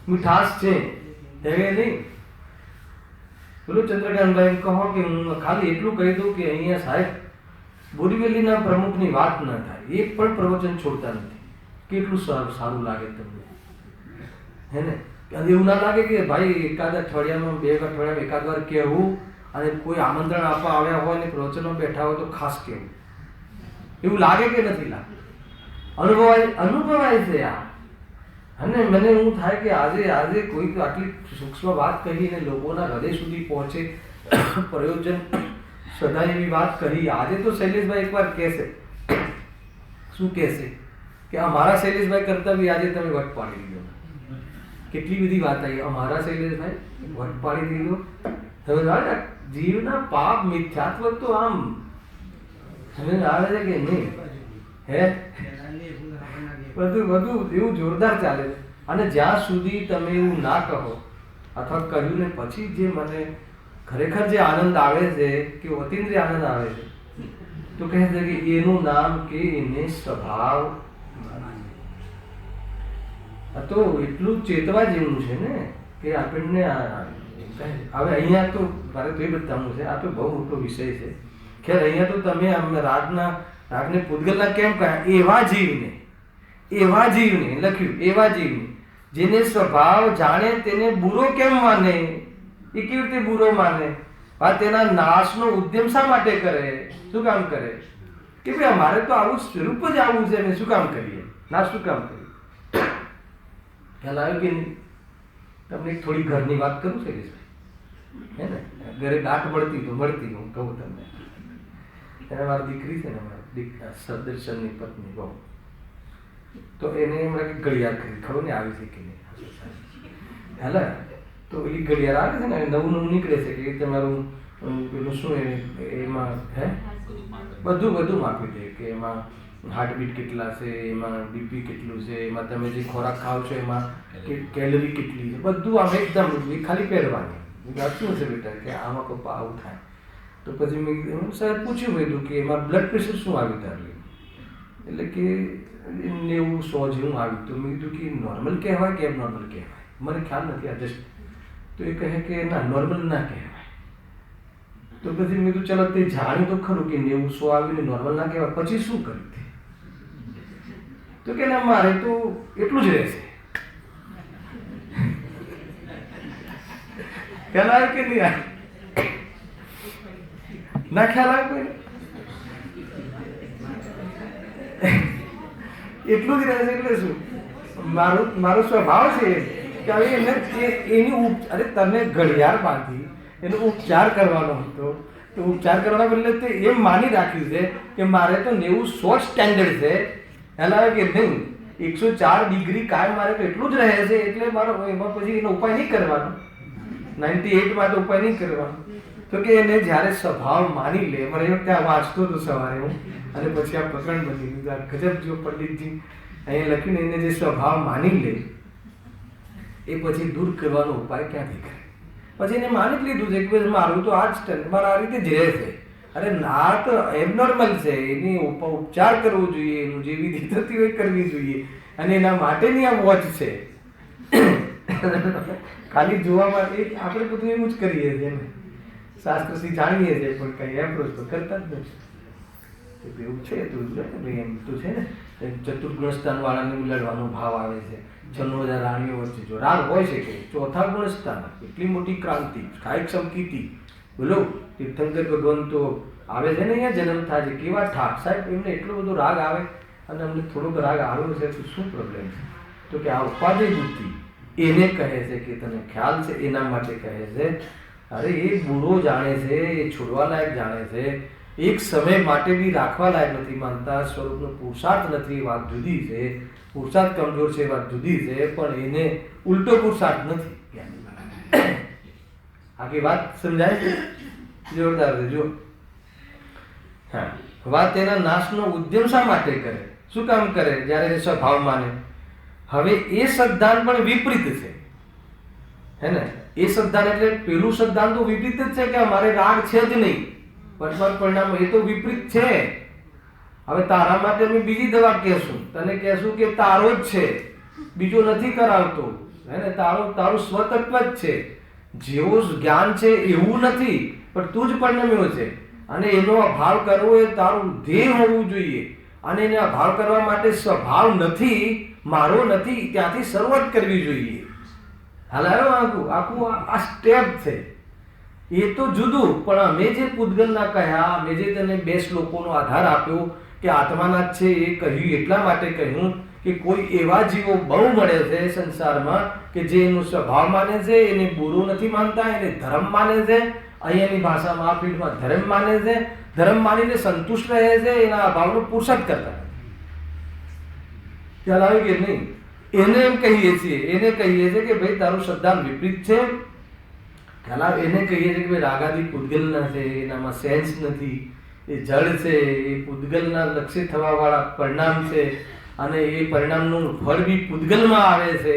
મીઠાશ છે નહીં? બોલો ચંદ્રકાંતભાઈ કહો કે હું ખાલી એટલું કહી દઉં કે અહીંયા સાહેબ બોરીવલીના પ્રમુખની વાત ન થાય, એક પણ પ્રવચન છોડતા નથી. કેટલું સારું લાગે તમને, હે ને? એવું ના લાગે કે ભાઈ એકાદ અઠવાડિયામાં બે અઠવાડિયામાં એકાદ વાર કહેવું, અને કોઈ આમંત્રણ આપવા આવ્યા હોય ને પ્રવચનો બેઠા હોય તો ખાસ કહેવું. એવું લાગે કે નથી લાગે? અનુભવાય છે આ. અને મને એવું થાય કે આજે કોઈ આટલી સૂક્ષ્મ વાત કહીને લોકોના હૃદય સુધી પહોંચે, પ્રયોજન સદાય એવી વાત કરી. આજે તો શૈલેષભાઈ એકવાર કહેશે, શું કહેશે કે અમારા શૈલેષભાઈ કરતા બી આજે તમે વટ પાડી દીધો. કેટલી બધી વાત આવી, અમારા શૈલેષભાઈ વટ પાડી દીધો. હવે જીવના પાપ મિથ્યાત્વ તો આમ સમજ આવે છે કે નહીં? હે બધું એવું જોરદાર ચાલે છે. અને જ્યાં સુધી તમે એવું ના કહો અથવા કહ્યું ને પછી જે મને ખરેખર જે આનંદ આવે છે કે અતિન્દ્રિય આનંદ આવે છે, તો કહે છે કે એનું નામ કે એને સ્વભાવ. તો એટલું ચેતવા જેવું છે ને કે આપણને હવે અહીંયા તો મારે તો એ બતાવવું છે, આ તો બહુ મોટો વિષય છે. ખેર અહીંયા તો તમે રાગને પૂતગલના કેમ કહ્યા? એવા જીવને લખ્યું, એવા જીવને જેને સ્વભાવ જાણે તેને બુરો કેમ માને? એ કેવી રીતે બુરો માને? તેના નાશનો ઉદ્યમ શા માટે કરે? શું કામ કરે? કે ભાઈ અમારે તો આવું સ્વરૂપ જ આવું છે, અમે શું કામ કરીએ? નાશ શું કામ કરીએ? ખ્યાલ આવ્યો કે નહીં? તમને થોડી ઘરની વાત કરું છે, હે ને? ઘરે ગાંઠ મળતી હું કહું તમને. એને મારી દીકરી છે ને, સદર્શનની પત્ની બહુ, તો એને હમણાં ઘડિયાળ ખરીદી, ખબર નહીં આવી છે કે નહીં? હેલા તો પેલી ઘડિયાળ આવે છે ને, નવું નીકળે છે કે તમારું પેલું શું એમાં હે બધું આપી દે કે એમાં હાર્ટબીટ કેટલા છે, એમાં બીપી કેટલું છે, એમાં તમે જે ખોરાક ખાવ છો એમાં કેલરી કેટલી છે, બધું આમ એકદમ ખાલી પહેરવાની. શું છે બેટા કે આમાં પપ્પા આવું થાય. તો પછી મેં સર પૂછ્યું કીધું કે એમાં બ્લડ પ્રેશર શું આવ્યું તારું? એટલે કે 90-100 જેવું આવ્યું. તો મેં કીધું કે નોર્મલ કહેવાય કે એબનોર્મલ કહેવાય? મને ખ્યાલ નથી આ જસ્ટ. તો એ કહે કે ના, નોર્મલ ના કહેવાય. તો પછી મેં કીધું ચાલો તે જાણ્યું તો ખરું કે 90-100 આવ્યું ને નોર્મલ ના કહેવાય. પછી શું કર્યું? તો કે ના, મારે તો એટલું જ રહેશે. ખ્યાલ આવે કે નહીં આવે? ના ખ્યાલ આવે કોઈ? એટલું જ રહેશે. એટલે શું મારો સ્વભાવ છે કે હવે એને એની અરે તમે ઘડિયાળ બાંધી એનો ઉપચાર કરવાનો હતો, તો ઉપચાર કરવાના બદલે તે એમ માની રાખ્યું છે કે મારે તો 90-100 સ્ટેન્ડર્ડ છે, ખ્યાલ આવે કે નહીં? 104 ડિગ્રી કાયમ મારે તો એટલું જ રહે છે, એટલે મારો એમાં પછી એનો ઉપાય નહીં કરવાનો, 98 માટે ઉપાય નહીં કરવાનો. તો કે એને જ્યારે સ્વભાવ માની લે, મને એવું ત્યાં વાંચતો હતો સવારે હું, અને પછી આ પ્રકરણ બની ગયું. ગજબ જો પંડિતજી અહીંયા લખ્યું ને, એને જે સ્વભાવ માની લે એ પછી દૂર કરવાનો ઉપાય ક્યાંથી કરે? પછી એને માની જ લીધું છે કે મારું તો આ જ સ્ટન્ટ, મારા આ રીતે જ રહેશે. અરે ના, તો એબનોર્મલ છે, એની ઉપચાર કરવો જોઈએ, એનું જે વિધિ થતી હોય કરવી જોઈએ, અને એના માટેની આ વોચ છે. ખાલી જોવા માટે આપણે બધું એવું જ કરીએ છીએ ને, શાસ્ત્રથી જાણીએ છીએ, પણ કઈ એપ્રોચ તો કરતા જ નથી. એવું છે તો એમ તો છે ને, ચતુર્ગુણ સ્થાન વાળાને ઉલડવાનો ભાવ આવે છે, 96,000 રાણીઓ વચ્ચે જો રાગ હોય છે કે ચોથા ગુણ સ્થાન, એટલી મોટી ક્રાંતિ, કાયક સમકીતી, બોલો તીર્થંકર ભગવાન તો આવે છે ને, અહીંયા જન્મ થાય છે, કેવા ઠાક સાહેબ, એમને એટલો બધો રાગ આવે, અને અમને થોડોક રાગ આવ્યો છે તો શું પ્રોબ્લેમ છે? તો કે આ ઉપાધિ બુદ્ધિ એને કહે છે કે તને ખ્યાલ છે, એના માટે કહે છે. અરે એ બુરો જાણે છે, એ છોડવા લાયક જાણે છે, એક સમય માટે બી રાખવા લાયક નથી માનતા, સ્વરૂપનો પુરુષાર્થ નથી, વાત જુદી છે, પુરુષાર્થ કમજોર છે, વાત જુદી છે, પણ એને ઉલટો પુરુષાર્થ નથી. આખી વાત સમજાય છે? જોરદાર છે. જો હા, વાત એના નાશનો ઉદ્યમ શા માટે કરે? શું કામ કરે? જ્યારે એ સ્વભાવ માને. હવે એ શ્રદ્ધાન પણ વિપરીત છે, હે ને? એ શ્રદ્ધાન એટલે પેલું શ્રદ્ધાન તો વિપરીત જ છે કે અમારે રાગ છે જ નહીં, વર્તમાન પરિણામ એ તો વિપરીત છે. હવે તારા માટે અમે બીજી દવા કહેશું, તને કહેશું કે તારો જ છે, બીજો નથી કરાવતો, હે ને? તારું સ્વતત્વ જ છે, જેવું જ્ઞાન છે એવું નથી, પણ તું જ પરિણમ્યો છે, અને એનો અભાવ કરવો એ તારું ધ્યેય હોવું જોઈએ. અને એને અભાવ કરવા માટે સ્વભાવ નથી, મારો નથી, ત્યાંથી શરૂઆત કરવી જોઈએ. હાલ આવ્યો આખું આ સ્ટેપ છે. એ તો જુદું, પણ અમે જે પૂતગલના કહ્યા, અમે જે તને 2 શ્લોકોનો આધાર આપ્યો કે આત્માના જ છે, એ કહ્યું એટલા માટે કહ્યું કે કોઈ એવા જીવો બહુ મળે છે સંસારમાં કે જે એનો સ્વભાવ માને છે, એને બુરો નથી માનતા, એને ધર્મ માને છે, અહીંયાની ભાષામાં આ ફીલ્ડમાં ધર્મ માને છે, ધર્મ માનીને સંતુષ્ટ રહે છે, એના અભાવનો પુરુષાર્થ કરતા. ખ્યાલ આવે કે નહીં? એને એમ કહીએ છીએ, એને કહીએ છીએ કે ભાઈ તારું શ્રદ્ધા વિપરીત છે. ખ્યાલ આવે? એને કહીએ છીએ કે ભાઈ રાગાદી પૂતગલના છે, એનામાં સેન્સ નથી, એ જળ છે, એ પૂતગલના લક્ષિત થવા વાળા પરિણામ છે, અને એ પરિણામનું ફળ બી પૂતગલમાં આવે છે.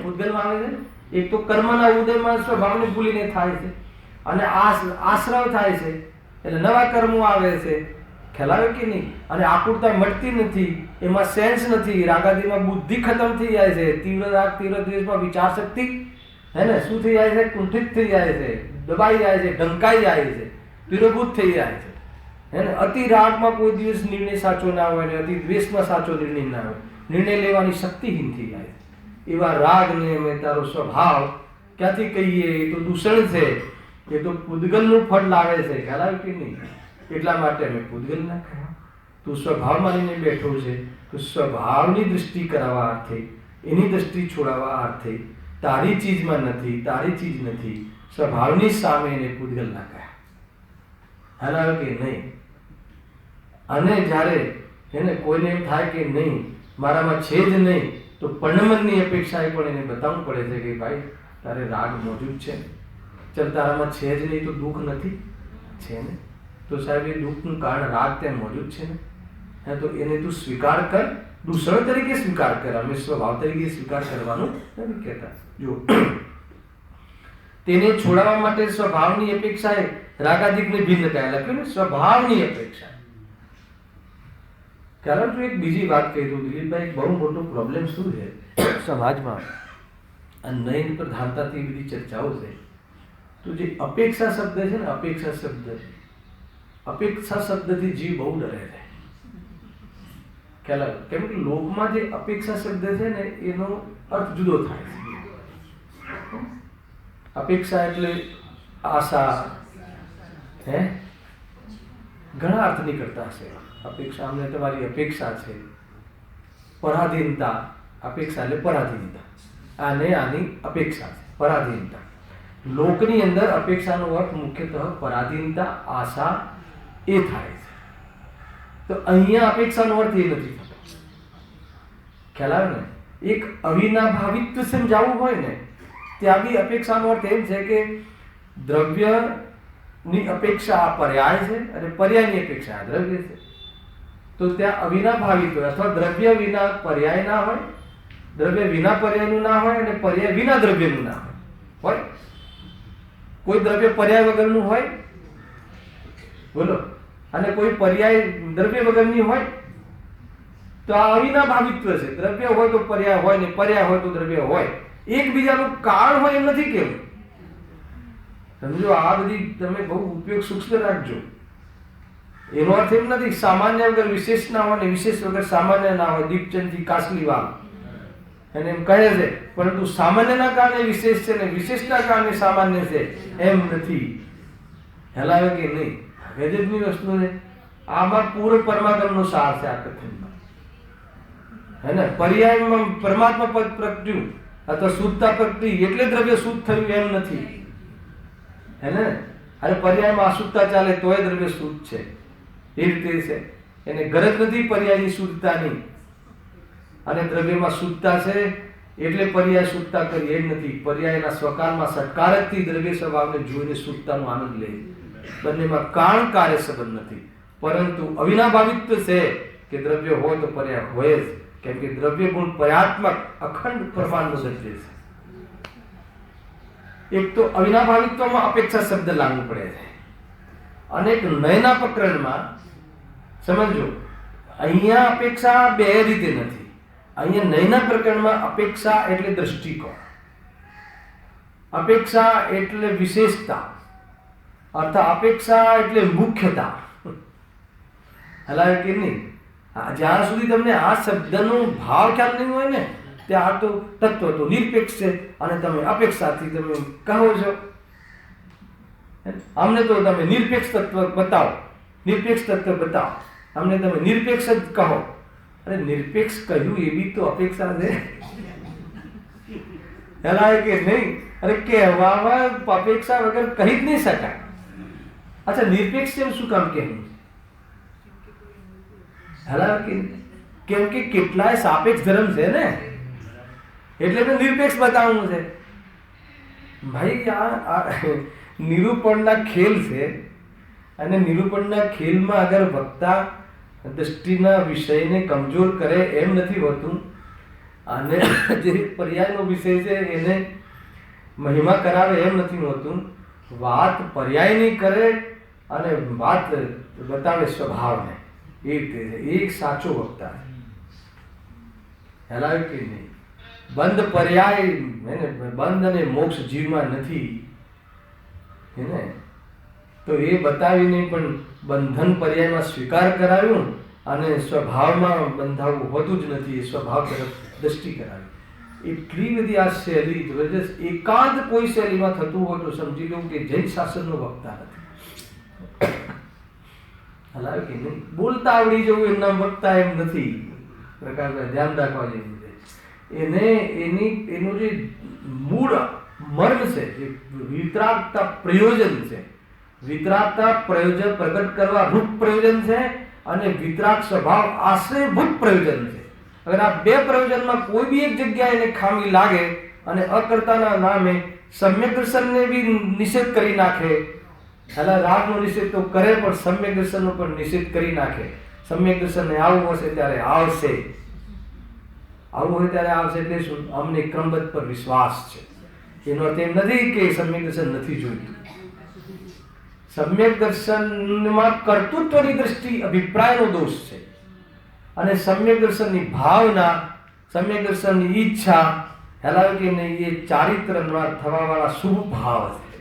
પૂતગલમાં આવે છે. એક તો કર્મના ઉદયમાં સ્વભાવને ભૂલીને થાય છે, અને આશ્રવ થાય છે, એટલે નવા કર્મો આવે છે. ખ્યાલ આવે કે નહીં? અને આકુરતા મળતી નથી, એમાં સેન્સ નથી, રાગાદીમાં બુદ્ધિ ખતમ થઈ જાય છે, તીવ્ર રાગ તીવ્ર દ્વેષમાં વિચાર શક્તિ, હે ને, શું થઈ જાય છે? કુંઠિત થઈ જાય છે, દબાઈ જાય છે, ઢંકાઈ જાય છે, તિરોભૂત થઈ જાય છે, હે ને? અતિ રાગમાં કોઈ દિવસ નિર્ણય સાચો ના હોય, ને અતિ દ્વેષમાં સાચો નિર્ણય ના હોય, નિર્ણય લેવાની શક્તિહીન થઈ જાય છે. એવા રાગને અમે તારો સ્વભાવ ક્યાંથી કહીએ? એ તો દૂષણ છે, એ તો પૂતગલનું ફળ લાવે છે. ખ્યાલ આવે કે નહીં? એટલા માટે અમે પૂતગલ ના કહ્યા. તું સ્વભાવ માનીને બેઠો છે, તો સ્વભાવની દૃષ્ટિ કરાવવા અર્થે, એની દૃષ્ટિ છોડાવવા અર્થે, તારી ચીજમાં નથી, તારી ચીજ નથી, સ્વભાવની સામે એને પૂતગલ ના કહ્યા. ખ્યાલ આવે કે નહીં? અને જ્યારે એને કોઈને એમ થાય કે નહીં મારામાં છે જ નહીં, તો પરિણમનની અપેક્ષાએ પણ એને બતાવવું પડે છે કે ભાઈ તારે રાગ મોજૂદ છે, ચાલ તારામાં છે જ નહીં તો દુઃખ નથી, છે ને? તો સાહેબ એ દુઃખનું કારણ રાગ ત્યાં મોજૂદ છે ને, હે? તો એને તું સ્વીકાર કર, દૂષણ તરીકે સ્વીકાર કર, અમે સ્વભાવ તરીકે સ્વીકાર કરવાનું નથી કહેતા. જો તેને છોડાવવા માટે સ્વભાવની અપેક્ષાએ રાગાદિકને ભિન્ન કહ્યા, લખ્યું ને, સ્વભાવની અપેક્ષા. કારણ કે એક બીજી વાત કહી દઉં દિલીપભાઈ, બહુ મોટો પ્રોબ્લેમ શું છે સમાજમાં, અને નયન પ્રધાનતાથી બધી ચર્ચાઓ છે. તો જે અપેક્ષા શબ્દ છે ને, અપેક્ષા શબ્દથી જીવ બહુ ડરે છે. ખ્યાલ? કેમ કે લોકમાં જે અપેક્ષા શબ્દ છે ને, એનો અર્થ જુદો થાય છે. અપેક્ષા એટલે આશા, હે, ઘણા અર્થ નીકળતા હશે. અપેક્ષા, અમને તમારી અપેક્ષા છે. પરાધીનતા, અપેક્ષા એટલે પરાધીનતા, આને આની અપેક્ષા છે, પરાધીનતા. લોકની અંદર અપેક્ષાનો અર્થ મુખ્યતઃ પરાધીનતા, આશા એ થાય છે. તો અહીંયા અપેક્ષાનો અર્થ એ નથી થતો. ખ્યાલ આવે ને? એક અવિનાભાવિત્વ સમજાવવું હોય ને ત્યાં બી અપેક્ષાનો અર્થ એમ છે કે દ્રવ્યની અપેક્ષા આ પર્યાય છે અને પર્યાયની અપેક્ષા આ દ્રવ્ય છે. તો ત્યાં અવિનાભાવિત્વ અથવા દ્રવ્ય વિના પર્યાય ના હોય, દ્રવ્ય વિના પર્યાયનું ના હોય અને પર્યાય વિના દ્રવ્યનું ના હોય. કોઈ દ્રવ્ય પર્યાય વગરનું હોય, બોલો, અને કોઈ પર્યાય દ્રવ્ય વગરની હોય, તો આ અવિનાભાવિત્વ છે. દ્રવ્ય હોય તો પર્યાય હોય ને પર્યાય હોય તો દ્રવ્ય હોય. એકબીજાનું કારણ હોય એમ નથી કેવું. સમજો, આ બધી તમે બહુ ઉપયોગ સૂક્ષ્મ રાખજો. એનો અર્થ એમ નથી સામાન્ય વગર વિશેષ ના હોય ને વિશેષ વગર સામાન્ય ના હોય. દીપચંદજી કાસલીવાલ અને એમ કહે છે, પરંતુ સામાન્યના કારણે વિશેષ છે ને વિશેષના કારણે સામાન્ય છે એમ નથી. હેલાવે કે નહીં? ગજબની વસ્તુ છે. આમાં પૂર્ણ પરમાત્માનો સાર છે આ કથનમાં, હે ને? પર્યાયમાં પરમાત્મા પદ પ્રગટ્યું અથવા શુદ્ધતા પ્રગટી એટલે દ્રવ્ય શુદ્ધ થયું એમ નથી, હે ને? અને પર્યાયમાં અશુદ્ધતા ચાલે તોય દ્રવ્ય શુદ્ધ છે, એ રીતે છે. એને ગરજ નથી પર્યાયની શુદ્ધતાની, અને દ્રવ્યમાં શુદ્ધતા છે એટલે પર્યાય શુદ્ધતા કરી એમ નથી. પર્યાયના સ્વકારમાં સત્કારકથી દ્રવ્ય સ્વભાવને જોઈને શુદ્ધતાનો આનંદ લે. બંનેમાં કારણ કાર્ય સંબંધ નથી, પરંતુ અવિનાભાવિત્વ છે કે દ્રવ્ય હોય તો પર્યાય હોય જ, કેમ કે દ્રવ્ય ગુણ પર્યાત્મક અખંડ પ્રમાણનો દ્રવ્ય છે. એક તો અવિનાભાવિત્વમાં અપેક્ષા શબ્દ લાગુ પડે છે, અને એક નયના પ્રકરણમાં સમજો અહીંયા અપેક્ષા બે રીતે નથી. અહીંયા નયના પ્રકરણમાં અપેક્ષા એટલે દ્રષ્ટિકોણ, અપેક્ષા એટલે વિશેષતા, અર્થાત અપેક્ષા એટલે મુખ્યતા. હલાવે કે નહીં? જ્યાં સુધી તમને આ શબ્દનો ભાવ ખ્યાલ નહીં હોય ને ત્યાં તો તત્વ તો નિરપેક્ષ છે, અને તમે અપેક્ષાથી તમે કહો છો અમને તો તમે નિરપેક્ષ તત્વ બતાવો, નિરપેક્ષ તત્વ બતાવો, અમને તમે નિરપેક્ષ જ કહો. અરે નિરપેક્ષ કહ્યું એ બી તો અપેક્ષા છે. હલાવે કે નહીં? અરે કહેવામાં અપેક્ષા વગર કહી જ નહીં શકાય. અચ્છા, નિરપેક્ષ છે શું કામ કહેવું? કેમ કે કેટલાય સાપેક્ષ ધર્મ છે ને, એટલે તો નિરપેક્ષ બતાવવું છે. ભાઈ આ નિરૂપણના ખેલ છે, અને નિરૂપણના ખેલમાં અગર વક્તા દ્રષ્ટિના વિષયને કમજોર કરે એમ નથી હોતું, અને જે પર્યાયનો વિષય છે એને મહિમા કરાવે એમ નથી હોતું. વાત પર્યાયની કરે અને વાત બતાવે સ્વભાવને, એ રીતે એક સાચો વક્તા. હેલાવે કે નહીં? બંધ પર્યાય બંધ અને મોક્ષ જીવમાં નથી, હે, તો એ બતાવીને પણ બંધન પર્યાયમાં સ્વીકાર કરાવ્યું, અને સ્વભાવમાં બંધાવવું હોતું જ નથી, એ સ્વભાવ તરફ દ્રષ્ટિ કરાવી. એટલી બધી આ શૈલી જબરજસ્ત. એકાંત કોઈ શૈલીમાં થતું હોય તો સમજી લઉં કે જૈન શાસનનો વક્તા નથી. હલાવે કે નહીં? બોલતા આવડી જવું એમના વક્તા એમ નથી. પ્રકાશભાઈ ધ્યાન રાખવા જેવું છે. એનું જે મૂળ મર્મ છે, જે વિતરાગતા પ્રયોજન છે, વિતરાગતા પ્રયોજન પ્રગટ કરવા રૂપ પ્રયોજન છે, અને વિતરાગ સ્વભાવ આશ્રયભૂત પ્રયોજન છે. અગર આ બે પ્રયોજનમાં કોઈ બી એક જગ્યાએ એને ખામી લાગે અને અકર્તાના નામે સમ્યક દર્શનને બી નિષેધ કરી નાખે. એટલે રાગનો નિષેધ તો કરે પણ સમ્યક દર્શનનો પણ નિષેધ કરી નાખે. સમ્યક દર્શનને આવવું હશે ત્યારે આવશે, આવવું હોય ત્યારે આવશે. એટલે શું? અમને ક્રમબદ્ધ પર વિશ્વાસ છે. એનો અર્થ એમ નથી કે સમ્યક દર્શન નથી જોઈતું. સમ્યક દર્શનમાં કર્તૃત્વની દ્રષ્ટિ અભિપ્રાયનો દોષ છે, અને સમ્યક દર્શનની ભાવના, સમ્યક દર્શનની ઈચ્છા, હેલાવે કે નહીં, એ ચારિત્રમાં થવાવાળા શુભ ભાવ છે.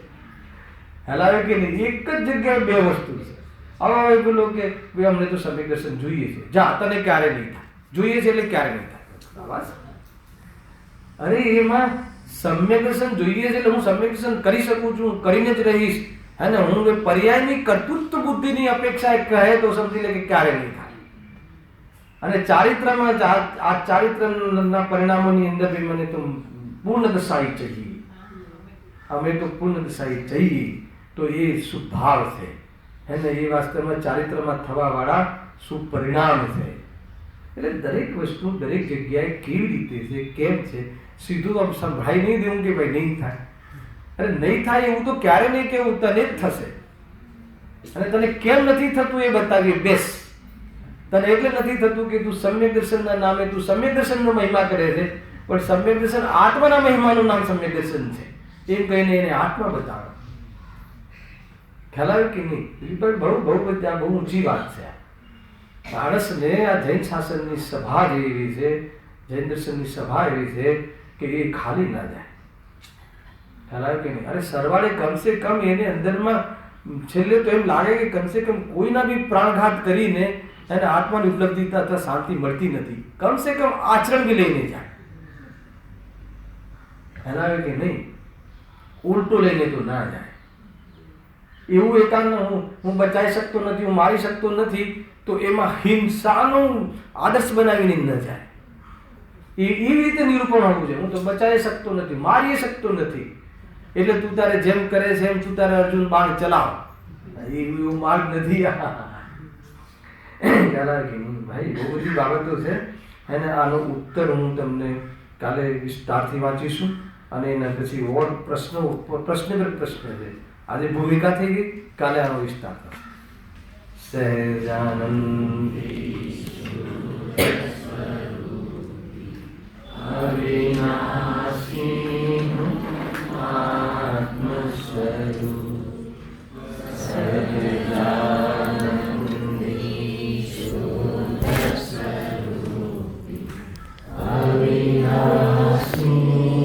હેલાવે કે નહીં? એક જ જગ્યાએ બે વસ્તુ છે. હવે બોલો કે ભાઈ અમને તો સમ્યક દર્શન જોઈએ છે. જા, તને ક્યારે નહીં થાય? જોઈએ છે એટલે ક્યારે નહીં થાય? અરે એમાં સમ્યક દર્શન જોઈએ છે એટલે હું સમ્યક દર્શન કરી શકું છું, કરીને જ રહીશ, હે ને? હું પર્યાયની કર્તૃત્વ બુદ્ધિની અપેક્ષા કહે તો સમજી લે કે ક્યારે નહીં થાય. અને ચારિત્રમાં આ ચારિત્રના પરિણામોની અંદર બી મને તો પૂર્ણ દશાઈ चाहिए, અમે તો પૂર્ણ દશાઈ चाहिए. તો એ સુભાવ છે, હે ને? એ વાસ્તવમાં ચારિત્રમાં થવા વાળા શું પરિણામ છે. એટલે દરેક વસ્તુ દરેક જગ્યાએ કેવી રીતે છે, કેમ છે, સીધું આમ સંભળાઈ નહીં દેવું કે ભાઈ નહીં થાય. અરે નહીં થાય એવું તો ક્યારે નહીં કેવું, તને જ થશે. અને તને કેમ નથી થતું એ બતાવીએ બેસ. તને એટલે નથી થતું કે તું સમ્યક દર્શનના નામે તું સમ્યક દર્શનનો મહિમા કરે છે, પણ સમ્યક દર્શન આત્માના મહિમાનું નામ સમ્યક દર્શન છે એમ કહીને એને આત્મા બતાવો. ખ્યાલ આવે કે નહીં? એ પણ બહુ બધા બહુ ઊંચી વાત છે. માણસને આ જૈન શાસનની સભા જે એવી છે, જૈન દર્શનની સભા એવી છે કે એ ખાલી ના જાય. ખ્યાલ આવે કે નહીં? અરે સરવાળે કમસે કમ એને અંદરમાં છેલ્લે તો એમ લાગે કે કમસે કમ કોઈના બી પ્રાણઘાત કરીને એને આત્માની ઉપલબ્ધિ અથવા શાંતિ મળતી નથી. કમસે કમ આચરણ બી લઈને જાય. ખ્યાલ આવે કે નહીં? ઉલટો લઈને તો ના જાય. એવું એકાંત હું બચાવી શકતો નથી, હું મારી શકતો નથી, તો એમાં હિંસાનો આદર્શ બનાવીને ન જાય. એવી રીતે નિરૂપણ હોવું જોઈએ. હું તો બચાવી શકતો નથી, મારી શકતો નથી, એટલે તું તારે જેમ કરે છે એમ તું તારે અર્જુન બાણ ચલાવ. એવો માર્ગ નથી. ખ્યાલ આવે કે નહીં ભાઈ? બહુ બધી બાબતો છે અને આનો ઉત્તર હું તમને કાલે વિસ્તારથી વાંચીશું. અને એના પછી ઓર પ્રશ્ન પર પ્રશ્ન છે. આજે ભૂમિકા થઈ ગઈ, કાલે આનો વિસ્તાર થશે. સહેજાનંદ